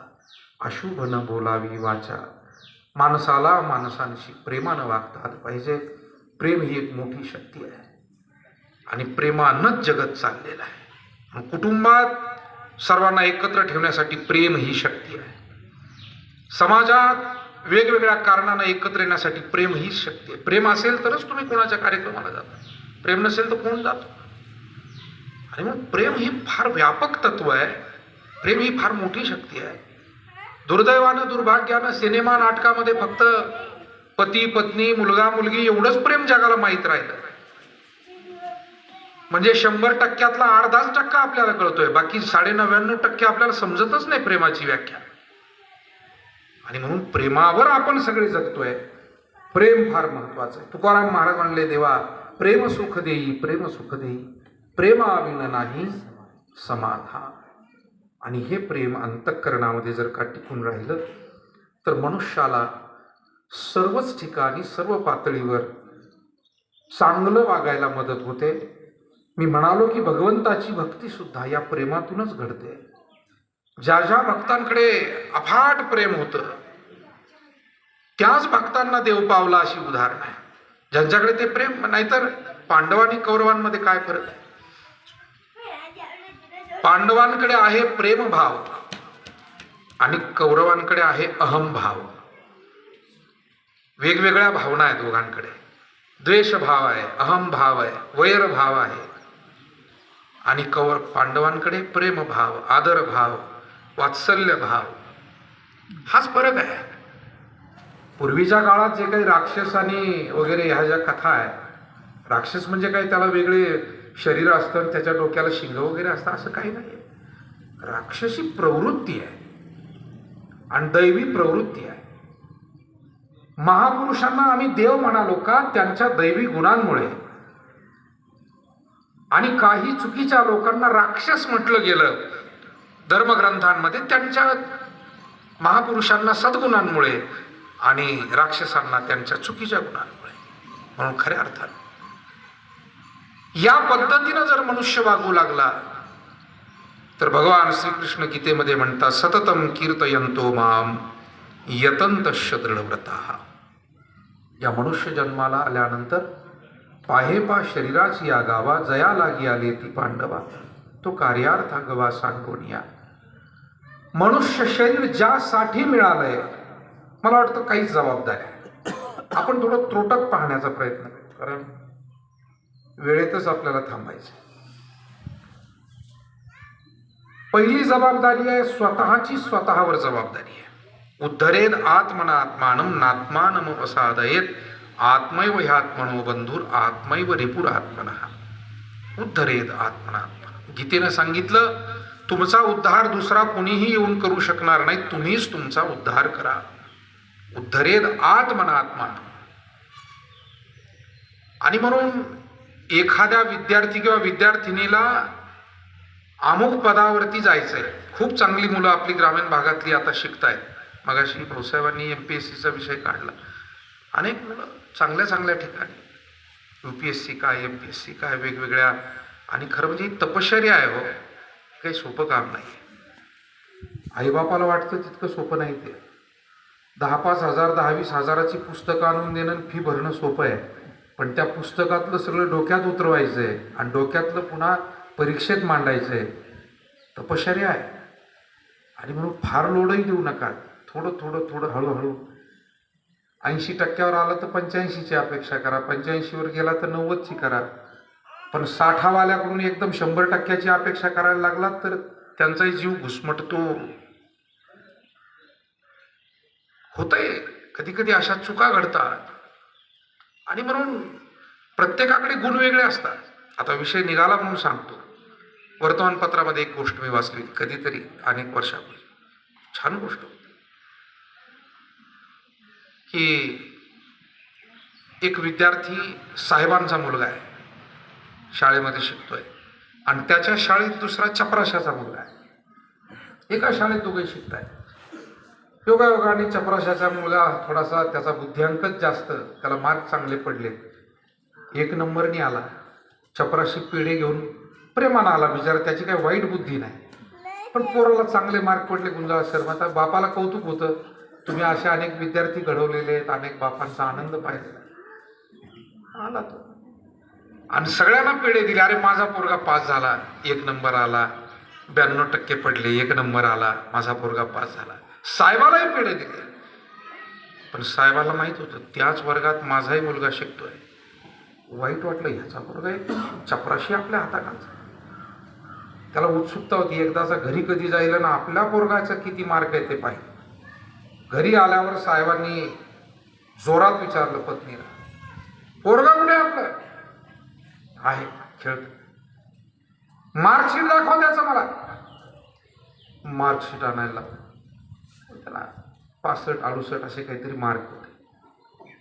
Speaker 1: अशुभ न बोलावी वाचा. माणसाला माणसांशी प्रेमानं वागता आलं पाहिजे. प्रेम ही एक मोठी शक्ती आहे आणि प्रेमानंच जगत चाललेलं आहे. कुटुंबात सर्वांना एकत्र ठेवण्यासाठी प्रेम ही शक्ती आहे. समाजात वेगवेगळ्या कारणानं एकत्र येण्यासाठी प्रेम हीच शक्ती आहे. प्रेम असेल तरच तुम्ही कोणाच्या कार्यक्रमाला जाता, प्रेम नसेल तर कोण जातो. आणि मग प्रेम ही फार व्यापक तत्व आहे. प्रेम ही फार मोठी शक्ती आहे. दुर्दैवानं दुर्भाग्यानं सिनेमा नाटकामध्ये फक्त पती पत्नी मुलगा मुलगी एवढंच प्रेम जगाला माहीत राहिलं. म्हणजे 100%तला 10% आपल्याला कळतोय, बाकी 99.99% आपल्याला समजतच नाही प्रेमाची व्याख्या. आणि म्हणून प्रेमावर आपण सगळे जगतोय. प्रेम फार महत्वाचं आहे. तुकाराम महाराज म्हणले, देवा प्रेम सुख देई, प्रेम सुख देई, प्रेमाविन नाही समाधान. आणि हे प्रेम अंतःकरणामध्ये जर का टिकून राहिलं तर मनुष्याला सर्वच ठिकाणी सर्व पातळीवर चांगलं वागायला मदत होते. मी म्हणालो की भगवंताची भक्ती सुद्धा या प्रेमातूनच घडते. ज्या ज्या भक्तांकडे अफाट प्रेम होतं त्याच भक्तांना देव पावला अशी उदाहरण आहे. ज्यांच्याकडे ते प्रेम, नाहीतर पांडवांनी कौरवांमध्ये काय फरक आहे? पांडवांकडे आहे प्रेमभाव आणि कौरवांकडे आहे अहमभाव. वेगवेगळ्या भावना आहेत दोघांकडे. द्वेषभाव आहे, अहमभाव आहे, वैरभाव आहे. आणि पांडवांकडे प्रेमभाव, आदरभाव, वात्सल्य भाव. हाच फरक आहे. पूर्वीच्या काळात जे काही राक्षस आणि वगैरे ह्या ज्या कथा आहे, राक्षस म्हणजे काय त्याला वेगळे शरीर असतं, त्याच्या डोक्याला शिंग वगैरे असतं, असं काही नाही. राक्षसी प्रवृत्ती आहे आणि दैवी प्रवृत्ती आहे. महापुरुषांना आम्ही देव म्हणालो का? त्यांच्या दैवी गुणांमुळे. आणि काही चुकीच्या लोकांना राक्षस म्हटलं गेलं धर्मग्रंथांमध्ये त्यांच्या महापुरुषांना सद्गुणांमुळे आणि राक्षसांना त्यांच्या चुकीच्या गुणांमुळे. म्हणून खऱ्या अर्थाने या पद्धतीनं जर मनुष्य वागू लागला तर भगवान श्रीकृष्ण गीतेमध्ये म्हणतात, सततम कीर्तयंतो माम यतंतश्च दृढव्रताः. या मनुष्य जन्माला आल्यानंतर पाहेपा शरीराची या गावा, जया लागी आले ती पांडवा, तो कार्यार्थ गवा सांगोनिया. मनुष्य शरीर ज्यासाठी मिळालंय, मला वाटतं काहीच जबाबदारी आहे. आपण थोडं त्रोटक पाहण्याचा प्रयत्न करतो, कारण वेळेतच आपल्याला थांबायचं. पहिली जबाबदारी आहे स्वतःची, स्वतःवर जबाबदारी आहे. उद्धरेद आत्मनात्मानं नात्मानम असादयेत आत्मैव ह्यात्मनो बंधुर आत्मैव रिपुरात्मनः. उद्धरेद आत्मनात्मानं. गीतेनं सांगितलं, तुमचा उद्धार दुसरा कोणीही येऊन करू शकणार नाही, तुम्हीच तुमचा उद्धार करा. उद्धरेद आत्मनात्मानं. आणि म्हणून एखाद्या विद्यार्थी किंवा विद्यार्थिनीला अमुक पदावरती जायचंय. खूप चांगली मुलं आपली ग्रामीण भागातली आता शिकतायत. मगाशी भाऊसाहेबांनी MPSCचा विषय काढला. अनेक मुलं चांगल्या चांगल्या ठिकाणी UPSC काय MPSC काय वेगवेगळ्या. आणि खरं म्हणजे तपश्चर्या आहे हो, काही सोपं काम नाही. आईबापाला वाटतं तितकं सोपं नाही ते. 10-5 हजार 10-20 हजाराची पुस्तकं आणून देणं, फी भरणं सोपं आहे. पण त्या पुस्तकातलं सगळं डोक्यात उतरवायचं आहे आणि डोक्यातलं पुन्हा परीक्षेत मांडायचं आहे. तपश्चर्या आहे. आणि म्हणून फार लोडही देऊ नका. थोडं थोडं थोडं हळूहळू. 80% आलं तर 85ची अपेक्षा करा, 85वर गेला तर 90ची करा. पण 60वाल्याकडून एकदम 100%ची अपेक्षा करायला लागलात तर त्यांचाही जीव घुसमटतो. होतंय कधी कधी अशा चुका घडतात. आणि म्हणून प्रत्येकाकडे गुण वेगळे असतात. आता विषय निघाला म्हणून सांगतो. वर्तमानपत्रामध्ये एक गोष्ट मी वाचली कधीतरी अनेक वर्षापूर्वी. छान गोष्ट होती. की एक विद्यार्थी साहेबांचा मुलगा आहे, शाळेमध्ये शिकतोय, आणि त्याच्या शाळेत दुसरा चपराशाचा मुलगा आहे. एका शाळेत दोघे शिकत आहेत. योगायोगाने चपराशाचा मुलगा थोडासा, त्याचा बुद्धिअंकच जास्त, त्याला मार्क चांगले पडले, 1 नंबरनी आला. चपराशी पेढे घेऊन प्रेमानं आला बिचारा, त्याची काही वाईट बुद्धी नाही, पण पोराला चांगले मार्क पडले. गुंजाळ सर आता बापाला कौतुक होतं, तुम्ही असे अनेक विद्यार्थी घडवलेले आहेत, अनेक बापांचा आनंद पाहिलेला. आला तो आणि सगळ्यांना पेढे दिले. अरे माझा पोरगा पास झाला, 1 नंबर आला, 92% पडले, 1 नंबर आला, माझा पोरगा पास झाला. साहेबालाही पेढे दिले, पण साहेबाला माहित होतं त्याच वर्गात माझाही मुलगा शिकतोय. वाईट वाटलं, ह्याचा पोरगा एक चपराशी आपल्या हाताखालचा. त्याला उत्सुकता होती एकदाचा घरी कधी जाईल ना आपल्या पोरगाचा किती मार्क आहे ते पाहिजे. घरी आल्यावर साहेबांनी जोरात विचारलं पत्नीला, पोरगा कुठे आपलं? आहे, खेळत. मार्कशीट दाखव त्याचं मला. मार्कशीट आणायला त्याला 65-68 असे काहीतरी मार्क होते.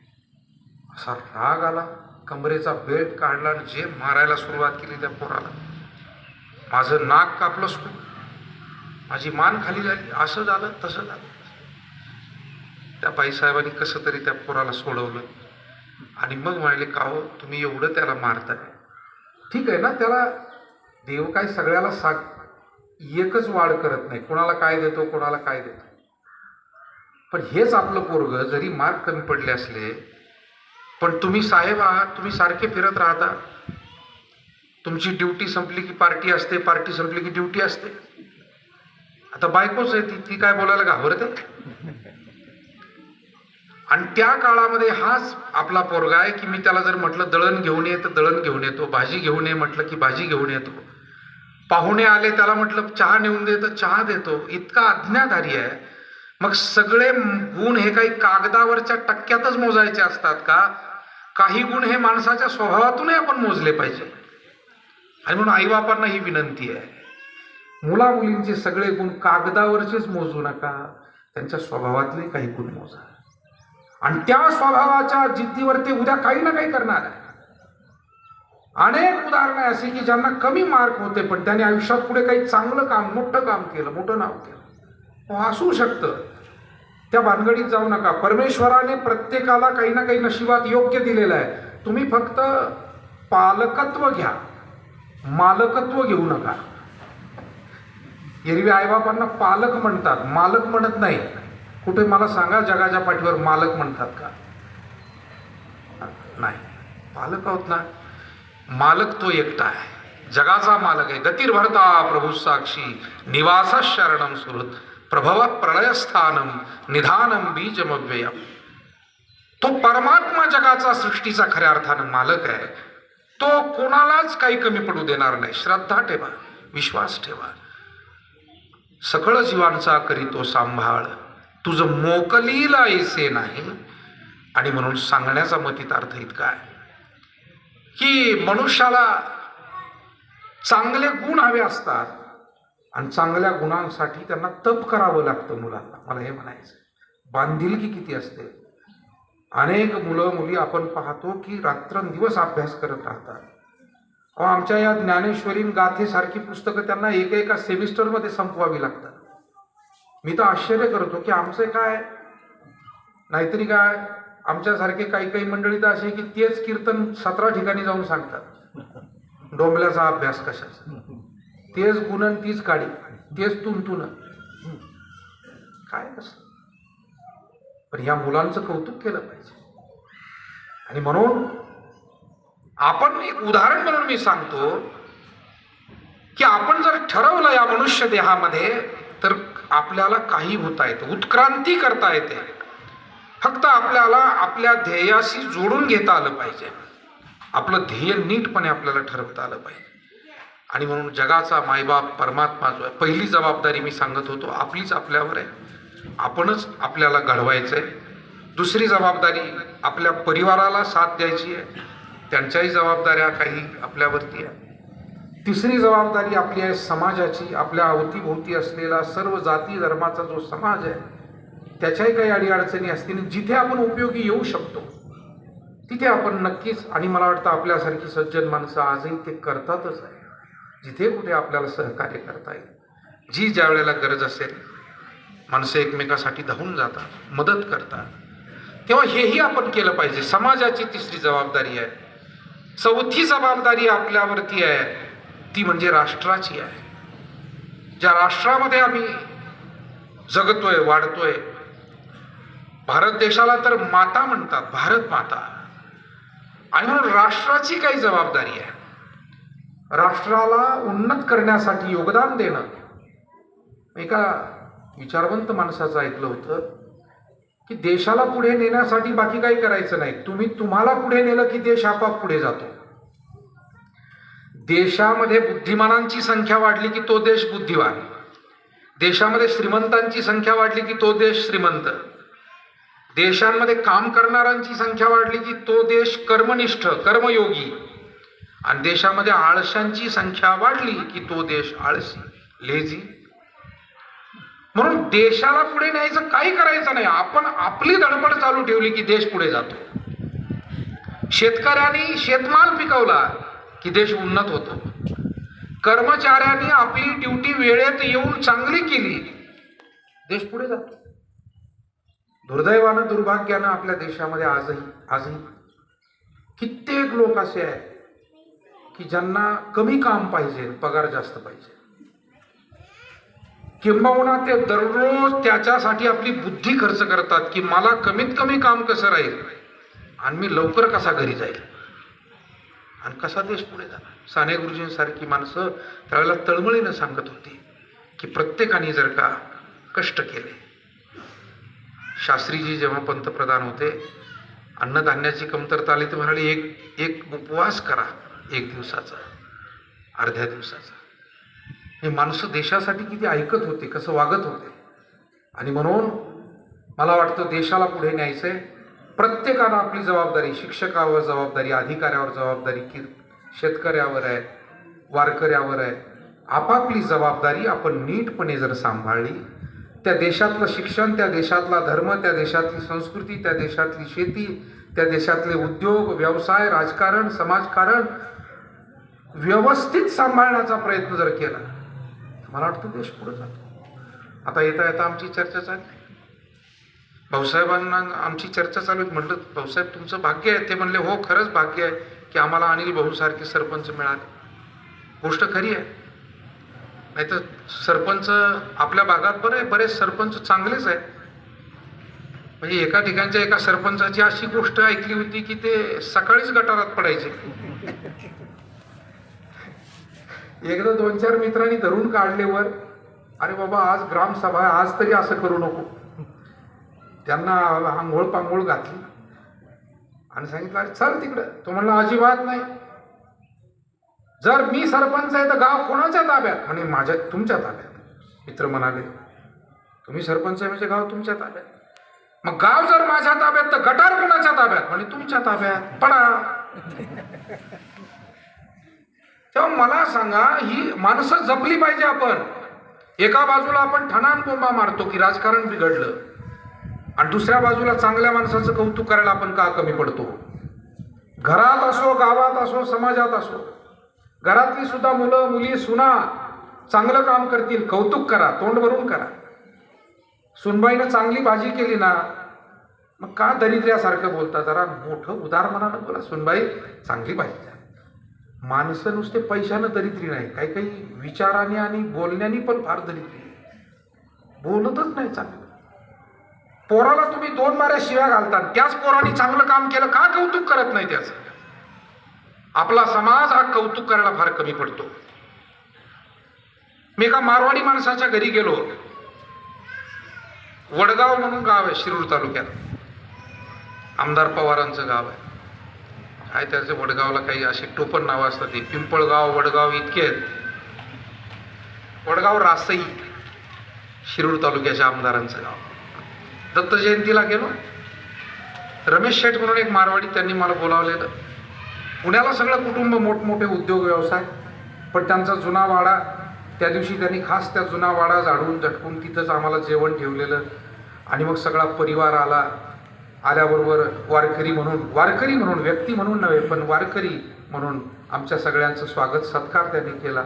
Speaker 1: असा राग आला, कमरेचा बेल्ट काढला आणि जे मारायला सुरुवात केली त्या पोराला. माझं नाक कापलं सुरू, माझी मान खाली झाली, असं झालं तसं झालं. त्या बाईसाहेबांनी कसं तरी त्या पोराला सोडवलं आणि मग म्हणाले, का हो तुम्ही एवढं त्याला मारताय? ठीक आहे ना, त्याला देव काय सगळ्याला एकच वाढ करत नाही, कोणाला काय देतो कोणाला काय देतो. पण हेच आपलं पोरग जरी मार्क कमी पडले असले, पण तुम्ही साहेब आहात, तुम्ही सारखे फिरत राहता. तुमची ड्युटी संपली की पार्टी असते, पार्टी संपली की ड्युटी असते. आता बायकोच आहे ती काय बोलायला घाबरते? आणि त्या काळामध्ये हाच आपला पोरगा आहे की मी त्याला जर म्हटलं दळण घेऊन ये तर दळण घेऊन येतो, भाजी घेऊन ये म्हटलं की भाजी घेऊन येतो, पाहुणे आले त्याला म्हटलं चहा नेऊन दे तर चहा देतो. इतका आज्ञाधारी आहे. मग सगळे गुण हे काही कागदावरच्या टक्क्यातच मोजायचे असतात का? काही गुण हे माणसाच्या स्वभावातूनही आपण मोजले पाहिजे. आणि म्हणून आईबापांना ही विनंती आहे, मुलामुलींचे सगळे गुण कागदावरचेच मोजू नका, त्यांच्या स्वभावातले काही गुण मोजा. आणि त्या स्वभावाच्या जिद्दीवर ते उद्या काही ना काही करणार आहे. अनेक उदाहरणं अशी की ज्यांना कमी मार्क होते पण त्यांनी आयुष्यात पुढे काही चांगलं काम, मोठं काम केलं, मोठं नाव केलं. असू शकतं, त्या भानगडीत जाऊ नका. परमेश्वराने प्रत्येकाला काही ना काही नशिबात योग्य दिलेलं आहे. तुम्ही फक्त पालकत्व घ्या, मालकत्व घेऊ नका. एरवी आईबापांना पालक म्हणतात, मालक म्हणत नाही. कुठे मला सांगा जगाच्या पाठीवर मालक म्हणतात का? नाही, पालक आहोत ना. मालक तो एकटा आहे, जगाचा मालक आहे. गतिर्भरता प्रभू साक्षी निवास शरणम सुहृत प्रभव प्रलयस्थानम निधानम बीजमव्ययम. तो परमात्मा जगाचा, सृष्टीचा खऱ्या अर्थानं मालक आहे. तो कोणालाच काही कमी पडू देणार नाही. श्रद्धा ठेवा, विश्वास ठेवा. सकळ जीवांचा करीतो सांभाळ, तुझं मोकलीला ऐसे नाही. आणि म्हणून सांगण्याचा मतितार्थ इतका आहे की मनुष्याला चांगले गुण हवे असतात आणि चांगल्या गुणांसाठी त्यांना तप करावं लागतं. मुलांना मला हे म्हणायचं, बांधिलकी किती असते. अनेक मुलं मुली आपण पाहतो की रात्रंदिवस अभ्यास करत राहतात. आमच्या या ज्ञानेश्वरी गाथेसारखी पुस्तकं त्यांना एका सेमिस्टरमध्ये संपवावी लागतात. मी तर आश्चर्य करतो की आमचं काय, नाहीतरी काय. आमच्यासारखे काही काही मंडळी तर असे की तेच कीर्तन 17 ठिकाणी जाऊन सांगतात. डोंबल्याचा अभ्यास कशाचा, तेच गुणन तीच काढी, तेच तुंतुन काय कसं. पण या मुलांचं कौतुक केलं पाहिजे. आणि म्हणून आपण एक उदाहरण म्हणून मी सांगतो की आपण जर ठरवलं या मनुष्य देहामध्ये तर आपल्याला काही होता येतं, उत्क्रांती करता येते. फक्त आपल्याला आपल्या ध्येयाशी जोडून घेता आलं पाहिजे. आपलं ध्येय नीटपणे आपल्याला ठरवता आलं पाहिजे. आणि म्हणून जगाचा मायबाप परमात्मा जो आहे, पहिली जबाबदारी मी सांगत होतो आपलीच आपल्यावर आहे. आपणच आपल्याला घडवायचं आहे. दुसरी जबाबदारी आपल्या परिवाराला साथ द्यायची आहे, त्यांच्याही जबाबदाऱ्या काही आपल्यावरती आहे. तिसरी जबाबदारी आपली आहे समाजाची. आपल्या अवतीभोवती असलेला सर्व जाती धर्माचा जो समाज आहे त्याच्याही काही अडीअडचणी असतील, जिथे आपण उपयोगी येऊ शकतो तिथे आपण नक्कीच, आणि मला वाटतं आपल्यासारखी सज्जन माणसं आजही ते करतातच आहे, जिथे कुठे आपल्याला सहकार्य करता येईल, जी ज्या वेळेला गरज असेल माणसं एकमेकासाठी धावून जातात, मदत करतात, तेव्हा हेही आपण केलं पाहिजे. समाजाची तिसरी जबाबदारी आहे. चौथी जबाबदारी आपल्यावरती आहे, ती म्हणजे राष्ट्राची आहे. ज्या राष्ट्रामध्ये आम्ही जगतोय, वाढतोय, भारत देशाला तर माता म्हणतात, भारत माता, आणि म्हणून राष्ट्राची काही जबाबदारी आहे. राष्ट्राला उन्नत करण्यासाठी योगदान देणं. एका विचारवंत माणसाचं ऐकलं होतं की देशाला पुढे नेण्यासाठी बाकी काही करायचं नाही, तुम्हाला पुढे नेलं की देश आपोआप पुढे जातो. देशामध्ये बुद्धिमानांची संख्या वाढली की तो देश बुद्धिमान, देशामध्ये श्रीमंतांची संख्या वाढली की तो देश श्रीमंत, देशांमध्ये काम करणाऱ्यांची संख्या वाढली की तो देश कर्मनिष्ठ, कर्मयोगी, आणि देशामध्ये आळशांची संख्या वाढली की तो देश आळसी, लेझी. म्हणून देशाला पुढे न्यायचं काही करायचं नाही, आपण आपली धडपड चालू ठेवली की देश पुढे जातो. शेतकऱ्यांनी शेतमाल पिकवला की देश उन्नत होतो. कर्मचाऱ्यांनी आपली ड्युटी वेळेत येऊन चांगली केली, देश पुढे जातो. दुर्दैवानं, दुर्भाग्यानं आपल्या देशामध्ये आजही कित्येक लोक असे आहेत की ज्यांना कमी काम पाहिजे, पगार जास्त पाहिजे, किंबहुना ते दररोज त्याच्यासाठी आपली बुद्धी खर्च करतात की मला कमीत कमी काम कसं राहील आणि मी लवकर कसा घरी जाईल आणि कसा देश पुढे जाणार. साने गुरुजींसारखी माणसं त्यावेळेला तळमळीनं सांगत होती की प्रत्येकाने जर का कष्ट केले. शास्त्रीजी जेव्हा पंतप्रधान होते, अन्नधान्याची कमतरता आली तर म्हणाले एक उपवास करा, 1 दिवसाचा, अर्ध्या दिवसाचा. हे माणसं देशासाठी किती ऐकत होते, कसं वागत होते. आणि म्हणून मला वाटतं देशाला पुढे न्यायचंय. प्रत्येकानं आपली जबाबदारी, शिक्षकावर जबाबदारी, अधिकाऱ्यावर जबाबदारी, शेतकऱ्यावर आहे, वारकऱ्यावर आहे. आपापली जबाबदारी आपण नीटपणे जर सांभाळली, त्या देशातलं शिक्षण, त्या देशातला धर्म, त्या देशातली संस्कृती, त्या देशातली शेती, त्या देशातले उद्योग, व्यवसाय, राजकारण, समाजकारण व्यवस्थित सांभाळण्याचा प्रयत्न जर केला, मला वाटतं देश पुढे जातो. आता येता येता आमची चर्चा चालली, भाऊसाहेबांना आमची चर्चा चालू. म्हटलं भाऊसाहेब तुमचं भाग्य आहे. ते म्हणले हो खरंच भाग्य आहे की आम्हाला अनिल भाऊसारखे सरपंच मिळाले. गोष्ट खरी आहे, नाही तर सरपंच आपल्या भागात बरेच सरपंच चांगलेच आहेत. म्हणजे एका ठिकाणच्या एका सरपंचाची अशी गोष्ट ऐकली होती की ते सकाळीच गटारात पडायचे. एकदा 2-4 मित्रांनी धरून काढले वर, अरे बाबा आज ग्रामसभा आहे, आज तरी असं करू नको. त्यांना आंघोळ पांघोळ घातली आणि सांगितलं अरे चल तिकडं. तो म्हणला अजिबात नाही, जर मी सरपंच आहे तर गाव कोणाच्या ताब्यात? म्हणे तुमच्या ताब्यात. मित्र म्हणाले तुम्ही सरपंच आहे म्हणजे गाव तुमच्या ताब्यात. मग गाव जर माझ्या ताब्यात तर गटार कोणाच्या ताब्यात? म्हणे तुमच्या ताब्यात. पडा. तेव्हा मला सांगा, ही माणसं जपली पाहिजे आपण. एका बाजूला आपण ठणान बोंबा मारतो की राजकारण बिघडलं, आणि दुसऱ्या बाजूला चांगल्या माणसाचं कौतुक करायला आपण का कमी पडतो? घरात असो, गावात असो, समाजात असो, घरातली सुद्धा मुलं मुली सुना चांगलं काम करतील, कौतुक करा, तोंड भरून करा. सुनबाईनं चांगली भाजी केली ना, मग का दरिद्र्यासारखं बोलता? जरा मोठं उदार मनानं बोला, सुनबाई चांगली भाजी. माणसं नुसते पैशानं दरिद्री नाही, काही काही विचाराने आणि बोलण्याने पण फार दरिद्री, बोलतच नाही चांगलं. पोराला तुम्ही 2 माऱ्या शिव्या घालता, त्याच पोराने चांगलं काम केलं का कौतुक करत नाही त्याचं? आपला समाज हा कौतुक करायला फार कमी पडतो. मी एका मारवाडी माणसाच्या घरी गेलो. वडगाव म्हणून गाव आहे शिरूर तालुक्यात, आमदार पवारांचं गाव आहे. काय त्याचे वडगावला काही अशी टोपण नावं असतात, ती पिंपळगाव, वडगाव इतके आहेत. वडगाव रासई शिरूर तालुक्याच्या आमदारांचं गाव. दत्त जयंतीला गेलो, रमेश शेठ म्हणून एक मारवाडी, त्यांनी मला बोलावलेलं. पुण्याला सगळं कुटुंब, मोठमोठे उद्योग व्यवसाय, पण त्यांचा जुना वाडा, त्या दिवशी त्यांनी खास त्या जुना वाडा झाडून झटकून तिथंच आम्हाला जेवण ठेवलेलं. आणि मग सगळा परिवार आल्याबरोबर वारकरी म्हणून व्यक्ती म्हणून नव्हे पण वारकरी म्हणून आमच्या सगळ्यांचं स्वागत सत्कार त्यांनी केला.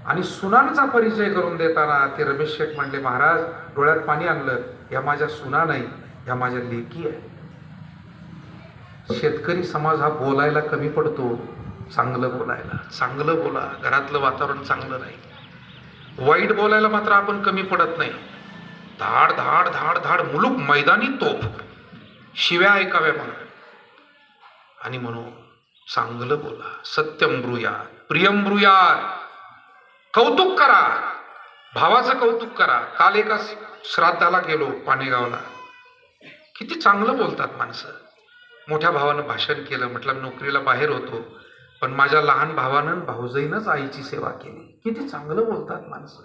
Speaker 1: आणि सुनांचा परिचय करून देताना ते रमेश शेठ म्हणले, महाराज डोळ्यात पाणी आणलं, या माझ्या सुना नाही, या माझ्या लेकी आहे. शेतकरी समाज हा बोलायला कमी पडतो, चांगलं बोला. घरातलं वातावरण चांगलं नाही, वाईट बोलायला मात्र आपण कमी पडत नाही. धाड धाड धाड धाड मुलूक मैदानी तोफ, शिव्या ऐकाव्या म्हणून. आणि म्हणून चांगलं बोला, सत्यम ब्रूयात, प्रियम ब्रूयात, कौतुक करा, भावाचं कौतुक करा. काल एका श्राद्धाला गेलो पाणेगावला, किती चांगलं बोलतात माणसं. मोठ्या भावानं भाषण केलं, म्हटलं नोकरीला बाहेर होतो पण माझ्या लहान भावानं भाऊजाईनंच आईची सेवा केली. किती चांगलं बोलतात माणसं,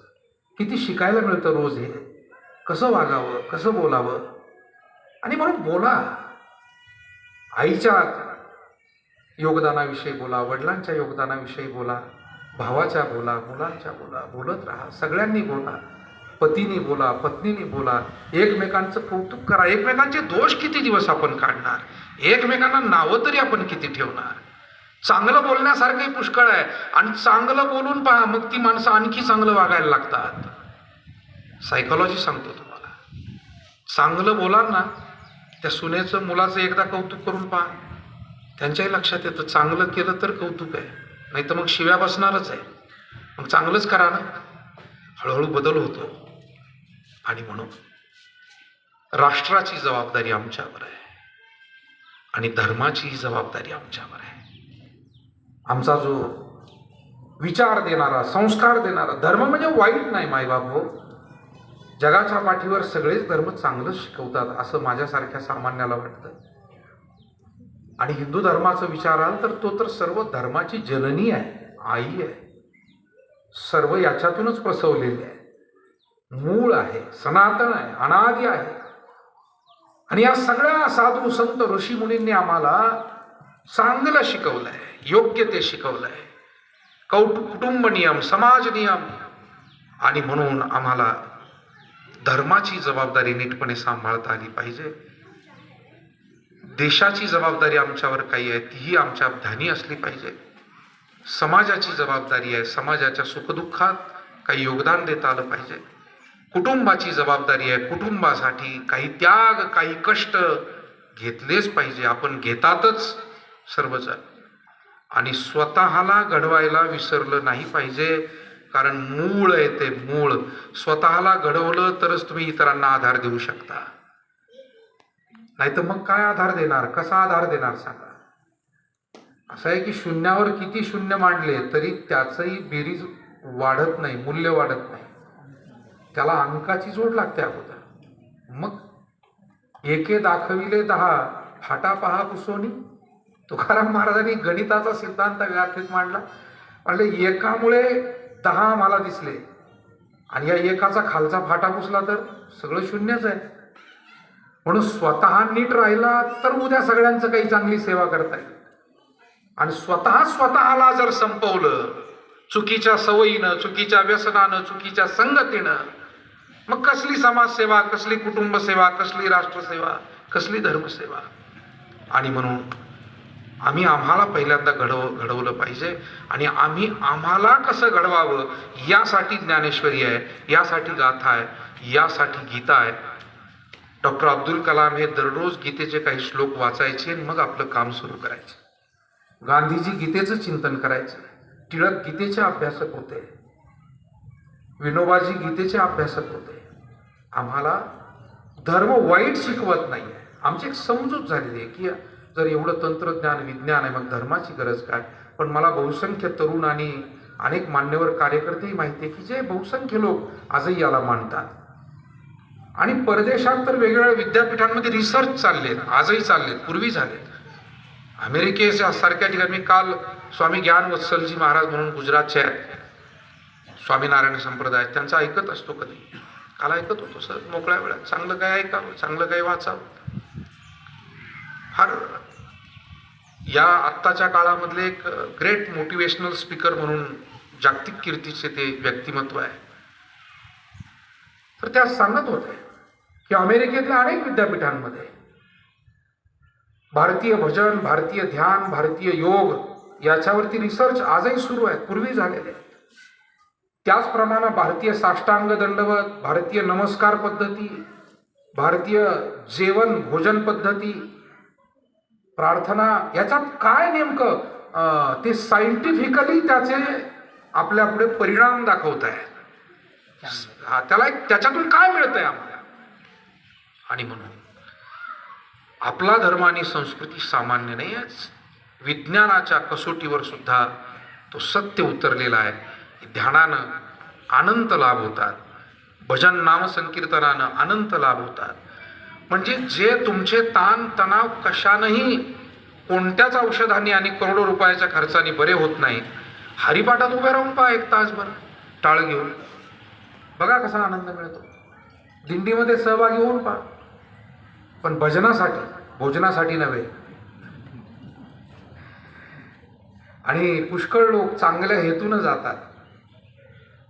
Speaker 1: किती शिकायला मिळतं रोज हे, कसं वागावं, कसं बोलावं. आणि म्हणून बोला, आईच्या योगदानाविषयी बोला, वडिलांच्या योगदानाविषयी बोला, भावाच्या बोला, मुलांच्या बोला, बोलत राहा. सगळ्यांनी बोला, पतीने बोला, पत्नीने बोला, एकमेकांचं कौतुक करा. एकमेकांचे दोष किती दिवस आपण काढणार, एकमेकांना नावं तरी आपण किती ठेवणार. चांगलं बोलण्यासारखंही पुष्कळ आहे. आणि चांगलं बोलून पहा, मग ती माणसं आणखी चांगलं वागायला लागतात. सायकोलॉजी सांगतो तुम्हाला. चांगलं बोलाल ना, त्या सुनेचं मुलाचं एकदा कौतुक करून पहा, त्यांच्याही लक्षात येतं चांगलं केलं तर कौतुक आहे, नाही तर मग शिव्या बसणारच आहे. मग चांगलंच करा ना, हळूहळू बदल होतो. आणि म्हणून राष्ट्राची जबाबदारी आमच्यावर आहे आणि धर्माची जबाबदारी आमच्यावर आहे. आमचा जो विचार देणारा, संस्कार देणारा धर्म म्हणजे वाईट नाही मायबाप हो. जगाच्या पाठीवर सगळेच धर्म चांगलं शिकवतात असं माझ्यासारख्या सामान्याला वाटतं. आणि हिंदू धर्माचं विचाराल तर तो तर सर्व धर्माची जननी आहे, आई आहे. सर्व याच्यातूनच प्रसवलेली आहे, मूळ आहे, सनातन आहे, अनादी आहे. आणि या सगळ्या साधू संत ऋषी मुनींनी आम्हाला चांगलं शिकवलंय, योग्य ते शिकवलंय, कुटुंब नियम, समाज नियम. आणि म्हणून आम्हाला धर्माची जबाबदारी नीटपणे सांभाळता आली पाहिजे. देशाची जबाबदारी आमच्यावर काही आहे तीही आमच्या ध्यानी असली पाहिजे. समाजाची जबाबदारी आहे, समाजाच्या सुखदुःखात काही योगदान देता आलं पाहिजे. कुटुंबाची जबाबदारी आहे, कुटुंबासाठी काही त्याग, काही कष्ट घेतलेच पाहिजे. आपण घेतातच सर्वजण. आणि स्वतःला घडवायला विसरलं नाही पाहिजे, कारण मूळ आहे ते मूळ. स्वतःला घडवलं तरच तुम्ही इतरांना आधार देऊ शकता, नाही तर मग काय आधार देणार, कसा आधार देणार सांगा. असं आहे की शून्यावर किती शून्य मांडले तरी त्याचंही बेरीज वाढत नाही, मूल्य वाढत नाही. त्याला अंकाची जोड लागते अगोदर. मग एके दाखविले 10, फाटा पहा कुसोनी. तुकाराम महाराजांनी गणिताचा सिद्धांत व्याख्येत मांडला. म्हणले एकामुळे 10 मला दिसले आणि या एकाचा खालचा फाटा पुसला तर सगळं शून्यच आहे. म्हणून स्वतः नीट राहिला तर उद्या सगळ्यांचं काही चांगली सेवा करता येईल. आणि स्वतःला जर संपवलं चुकीच्या सवयीनं, चुकीच्या व्यसनानं, चुकीच्या संगतीनं, मग कसली समाजसेवा, कसली कुटुंब सेवा, कसली राष्ट्रसेवा, कसली धर्मसेवा. आणि म्हणून आम्हाला पहिल्यांदा घडवलं पाहिजे. आणि आम्हाला कसं घडवावं यासाठी ज्ञानेश्वरी आहे, यासाठी गाथा आहे, यासाठी गीता आहे. डॉक्टर अब्दुल कलाम हे दररोज गीतेचे काही श्लोक वाचायचे आणि मग आपलं काम सुरू करायचे. गांधीजी गीतेचं चिंतन करायचं, टिळक गीतेचे अभ्यासक होते, विनोबाजी गीतेचे अभ्यासक होते. आम्हाला धर्म वाईट शिकवत नाही आहे. आमची एक समजूत झालेली आहे की जर एवढं तंत्रज्ञान विज्ञान आहे मग धर्माची गरज काय. पण मला बहुसंख्य तरुण आणि अनेक मान्यवर कार्यकर्तेही माहिती आहे की जे बहुसंख्य लोक आजही याला मानतात. आणि परदेशात तर वेगवेगळ्या विद्यापीठांमध्ये रिसर्च चाललेत, आजही चाललेत, पूर्वी झालेत. अमेरिकेच्या सारख्या ठिकाणी काल स्वामी ज्ञान वत्सलजी महाराज म्हणून गुजरातचे आहेत, स्वामीनारायण संप्रदाय, त्यांचं ऐकत असतो कधी. काल ऐकत होतो सर मोकळ्या वेळात. चांगलं काय ऐकावं, चांगलं काय वाचावं. फार या आत्ताच्या काळामधले एक ग्रेट मोटिवेशनल स्पीकर म्हणून जागतिक कीर्तीचे ते व्यक्तिमत्व आहे. तर त्या सांगत होते की अमेरिकेतल्या अनेक विद्यापीठांमध्ये भारतीय भजन, भारतीय ध्यान, भारतीय योग याच्यावरती रिसर्च आजही सुरू आहेत, पूर्वी झालेले आहेत. त्याचप्रमाणे भारतीय साष्टांग दंडवत, भारतीय नमस्कार पद्धती, भारतीय जेवण भोजन पद्धती, प्रार्थना, याच्यात काय नेमकं ते सायंटिफिकली त्याचे आपल्या पुढे परिणाम दाखवत आहेत. त्याला त्याच्यातून काय मिळतंय आम्हाला. आणि म्हणून आपला धर्म आणि संस्कृती सामान्य नाही आहे. विज्ञानाच्या कसोटीवर सुद्धा तो सत्य उतरलेला आहे. ध्यानानं अनंत लाभ होतात, भजन नाम संकीर्तनानं अनंत लाभ होतात. म्हणजे जे तुमचे ताण तणाव कशानंही कोणत्याच औषधांनी आणि करोडो रुपयाच्या खर्चाने बरे होत नाही, हरिपाठात उभे राहून पहा 1 तासभर टाळ घेऊन, बघा कसा आनंद मिळतो. दिंडीमध्ये सहभागी होऊन पहा, पण भजनासाठी, भोजनासाठी नव्हे. आणि पुष्कळ लोक चांगल्या हेतून जातात.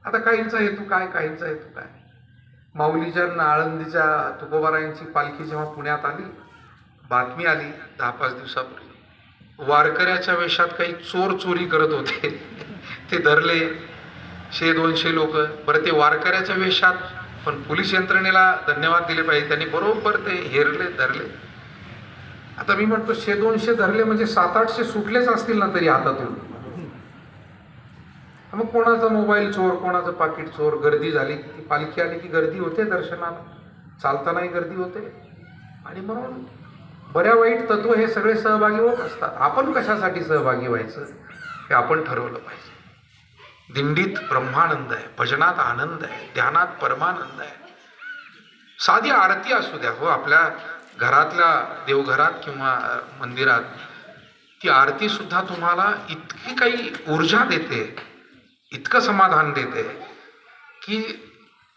Speaker 1: आता काहींचा हेतू काय, काहींचा हेतू काय. माऊलीच्या आळंदीच्या तुकोबारायांची पालखी जेव्हा पुण्यात आली, बातमी आली 10-5 दिवसापूर्वी, वारकऱ्याच्या वेशात काही चोर चोरी करत होते. ते धरले 100-200 लोक. बरं, ते वारकऱ्याच्या वेशात, पण पोलीस यंत्रणेला धन्यवाद दिले पाहिजे, त्यांनी बरोबर ते हेरले, धरले. आता मी म्हणतो 100-200 धरले म्हणजे 700-800 सुटलेच असतील ना तरी हातातून. मग कोणाचा मोबाईल चोर, कोणाचं पाकिट चोर. गर्दी झाली की, पालखी आली की गर्दी होते दर्शनाला, चालतानाही गर्दी होते. आणि म्हणून बऱ्या वाईट तत्व हे सगळे सहभागी होत असतात. आपण कशासाठी सहभागी व्हायचं हे आपण ठरवलं पाहिजे. दिंडीत ब्रह्मानंद आहे, भजनात आनंद आहे, ध्यानात परमानंद आहे. साधी आरती असू द्या हो, आपल्या घरातल्या देवघरात किंवा मंदिरात, ती आरती सुद्धा तुम्हाला इतकी काही ऊर्जा देते, इतकं समाधान देते की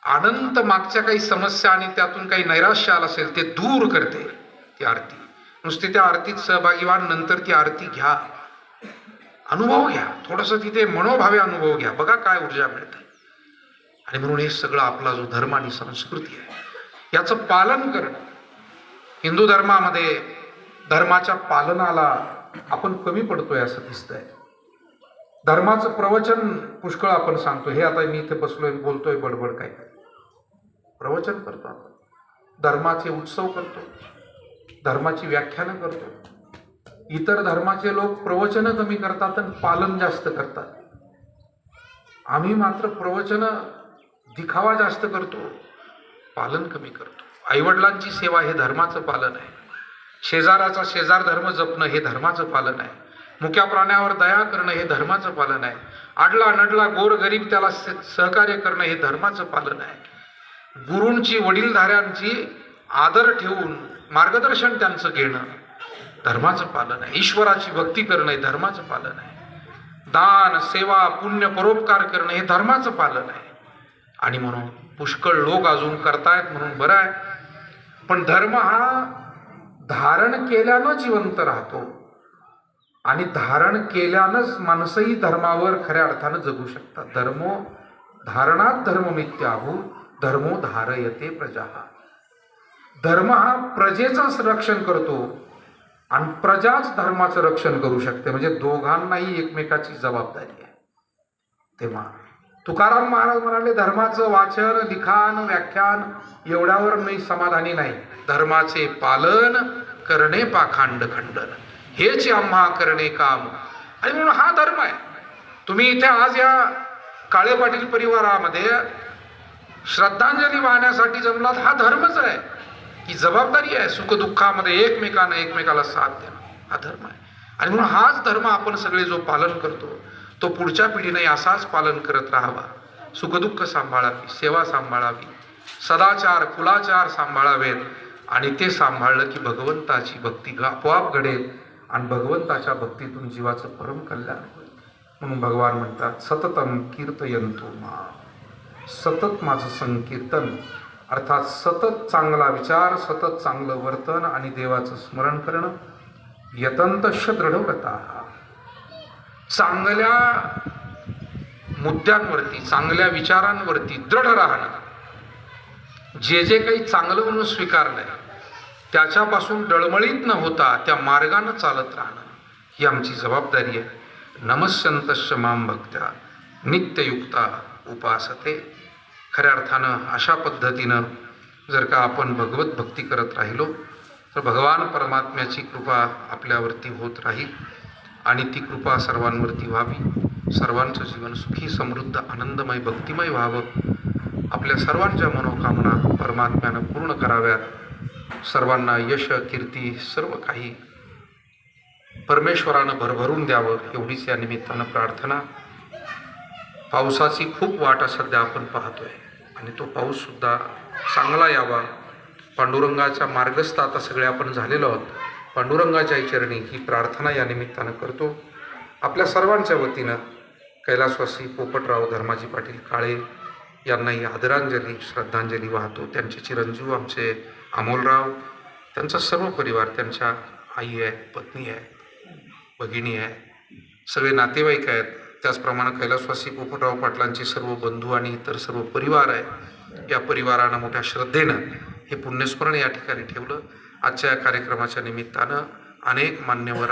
Speaker 1: अनंत मागच्या काही समस्या आणि त्यातून काही नैराश्य आलं असेल ते दूर करते ती आरती. नुसती त्या आरतीत सहभागी व्हा, नंतर ती आरती घ्या, अनुभव घ्या, थोडंसं तिथे मनोभावे अनुभव घ्या, बघा काय ऊर्जा मिळते. आणि म्हणून हे सगळं आपला जो धर्म आणि संस्कृती आहे याचं पालन करणं. हिंदू धर्मामध्ये धर्माच्या पालनाला आपण कमी पडतोय असं दिसतंय. धर्माचं प्रवचन पुष्कळ आपण सांगतो. हे आता मी इथे बसलोय, बोलतोय बडबड, काय प्रवचन करतो आपण, धर्माचे उत्सव करतो, धर्माची व्याख्यानं करतो. इतर धर्माचे लोक प्रवचनं कमी करतात आणि पालन जास्त करतात. आम्ही मात्र प्रवचनं दिखावा जास्त करतो, पालन कमी करतो. आईवडिलांची सेवा हे धर्माचं पालन आहे. शेजाराचा शेजार धर्म जपणं हे धर्माचं पालन आहे. मुक्या प्राण्यावर दया करणं हे धर्माचं पालन आहे. आडला नडला गोर गरीब त्याला सहकार्य करणं हे धर्माचं पालन आहे. गुरूंची, वडीलधाऱ्यांची आदर ठेवून मार्गदर्शन त्यांचं घेणं धर्माचं पालन आहे. ईश्वराची भक्ती करणं हे धर्माचं पालन आहे. दान, सेवा, पुण्य, परोपकार करणं हे धर्माचं पालन आहे. आणि म्हणून पुष्कळ लोक अजून करतायत म्हणून बरं आहे. पण धर्म हा धारण केल्यानं जिवंत राहतो आणि धारण केल्यानंच माणसंही धर्मावर खऱ्या अर्थानं जगू शकतात. धर्मो धारणात धर्ममित्याहू धर्मो धारयते प्रजा. धर्म हा प्रजेचंच रक्षण करतो आणि प्रजाच धर्माचं रक्षण करू शकते. म्हणजे दोघांनाही एकमेकाची जबाबदारी आहे. तेव्हा तुकाराम महाराज म्हणाले, धर्माचं वाचन, लिखाण, व्याख्यान एवढ्यावर मी समाधानी नाही. धर्माचे पालन करणे पाखांड खंडन, हेच आम्हा करणे काम. आणि म्हणून हा धर्म आहे. तुम्ही इथे आज या काळे पाटील परिवारामध्ये श्रद्धांजली वाहण्यासाठी जमलात, हा धर्मच आहे. ही जबाबदारी आहे. सुखदुःखामध्ये एकमेकाला साथ देणं हा धर्म आहे. आणि म्हणून हाच धर्म आपण सगळे जो पालन करतो तो पुढच्या पिढीने असाच पालन करत राहावा. सुखदुःख सांभाळावी, सेवा सांभाळावी, सदाचार कुलाचार सांभाळावेत. आणि ते सांभाळलं की भगवंताची भक्ती आपोआप घडेल आणि भगवंताच्या भक्तीतून जीवाचं परम कल्याण होईल. म्हणून भगवान म्हणतात, सततम कीर्तयंतो मा, सतत माझं संकीर्तन, अर्थात सतत चांगला विचार, सतत चांगलं वर्तन आणि देवाचं स्मरण करणं. यतंतश्च दृढव्रता, चांगल्या मुद्द्यांवरती, चांगल्या विचारांवरती दृढ राहणं. जे जे काही चांगलं म्हणून स्वीकारलंय त्याच्यापासून डळमळीत न होता त्या मार्गानं चालत राहणं ही आमची जबाबदारी आहे. नमस्यंतश्च मां भक्त्या नित्ययुक्ता उपासते. खऱ्या अर्थानं अशा पद्धतीनं जर का आपण भगवत भक्ती करत राहिलो तर भगवान परमात्म्याची कृपा आपल्यावरती होत राहील आणि ती कृपा सर्वांवरती व्हावी. सर्वांचं जीवन सुखी समृद्ध आनंदमय भक्तिमय व्हावं. आपल्या सर्वांच्या मनोकामना परमात्म्यानं पूर्ण कराव्यात. सर्वांना यश कीर्ती सर्व काही परमेश्वरानं भरभरून द्यावं एवढीच या निमित्तानं प्रार्थना. पावसाची खूप वाट सध्या आपण पाहतोय आणि तो पाऊससुद्धा चांगला यावा. पांडुरंगाच्या मार्गस्थ आता सगळे आपण झालेलो आहोत. पांडुरंगाच्या चरणी ही प्रार्थना या निमित्तानं करतो. आपल्या सर्वांच्या वतीनं कैलासवासी पोपटराव धर्माजी पाटील काळे यांनाही आदरांजली श्रद्धांजली वाहतो. त्यांचे चिरंजीव आमचे अमोलराव, त्यांचा सर्व परिवार, त्यांच्या आई आहे, पत्नी आहे, भगिनी आहे, सगळे नातेवाईक आहेत. त्याचप्रमाणे कैलासवासी पोपटराव पाटलांचे सर्व बंधू आणि इतर सर्व परिवार आहे. या परिवारानं मोठ्या श्रद्धेनं हे पुण्यस्मरण या ठिकाणी ठेवलं. आजच्या या कार्यक्रमाच्या निमित्तानं अनेक मान्यवर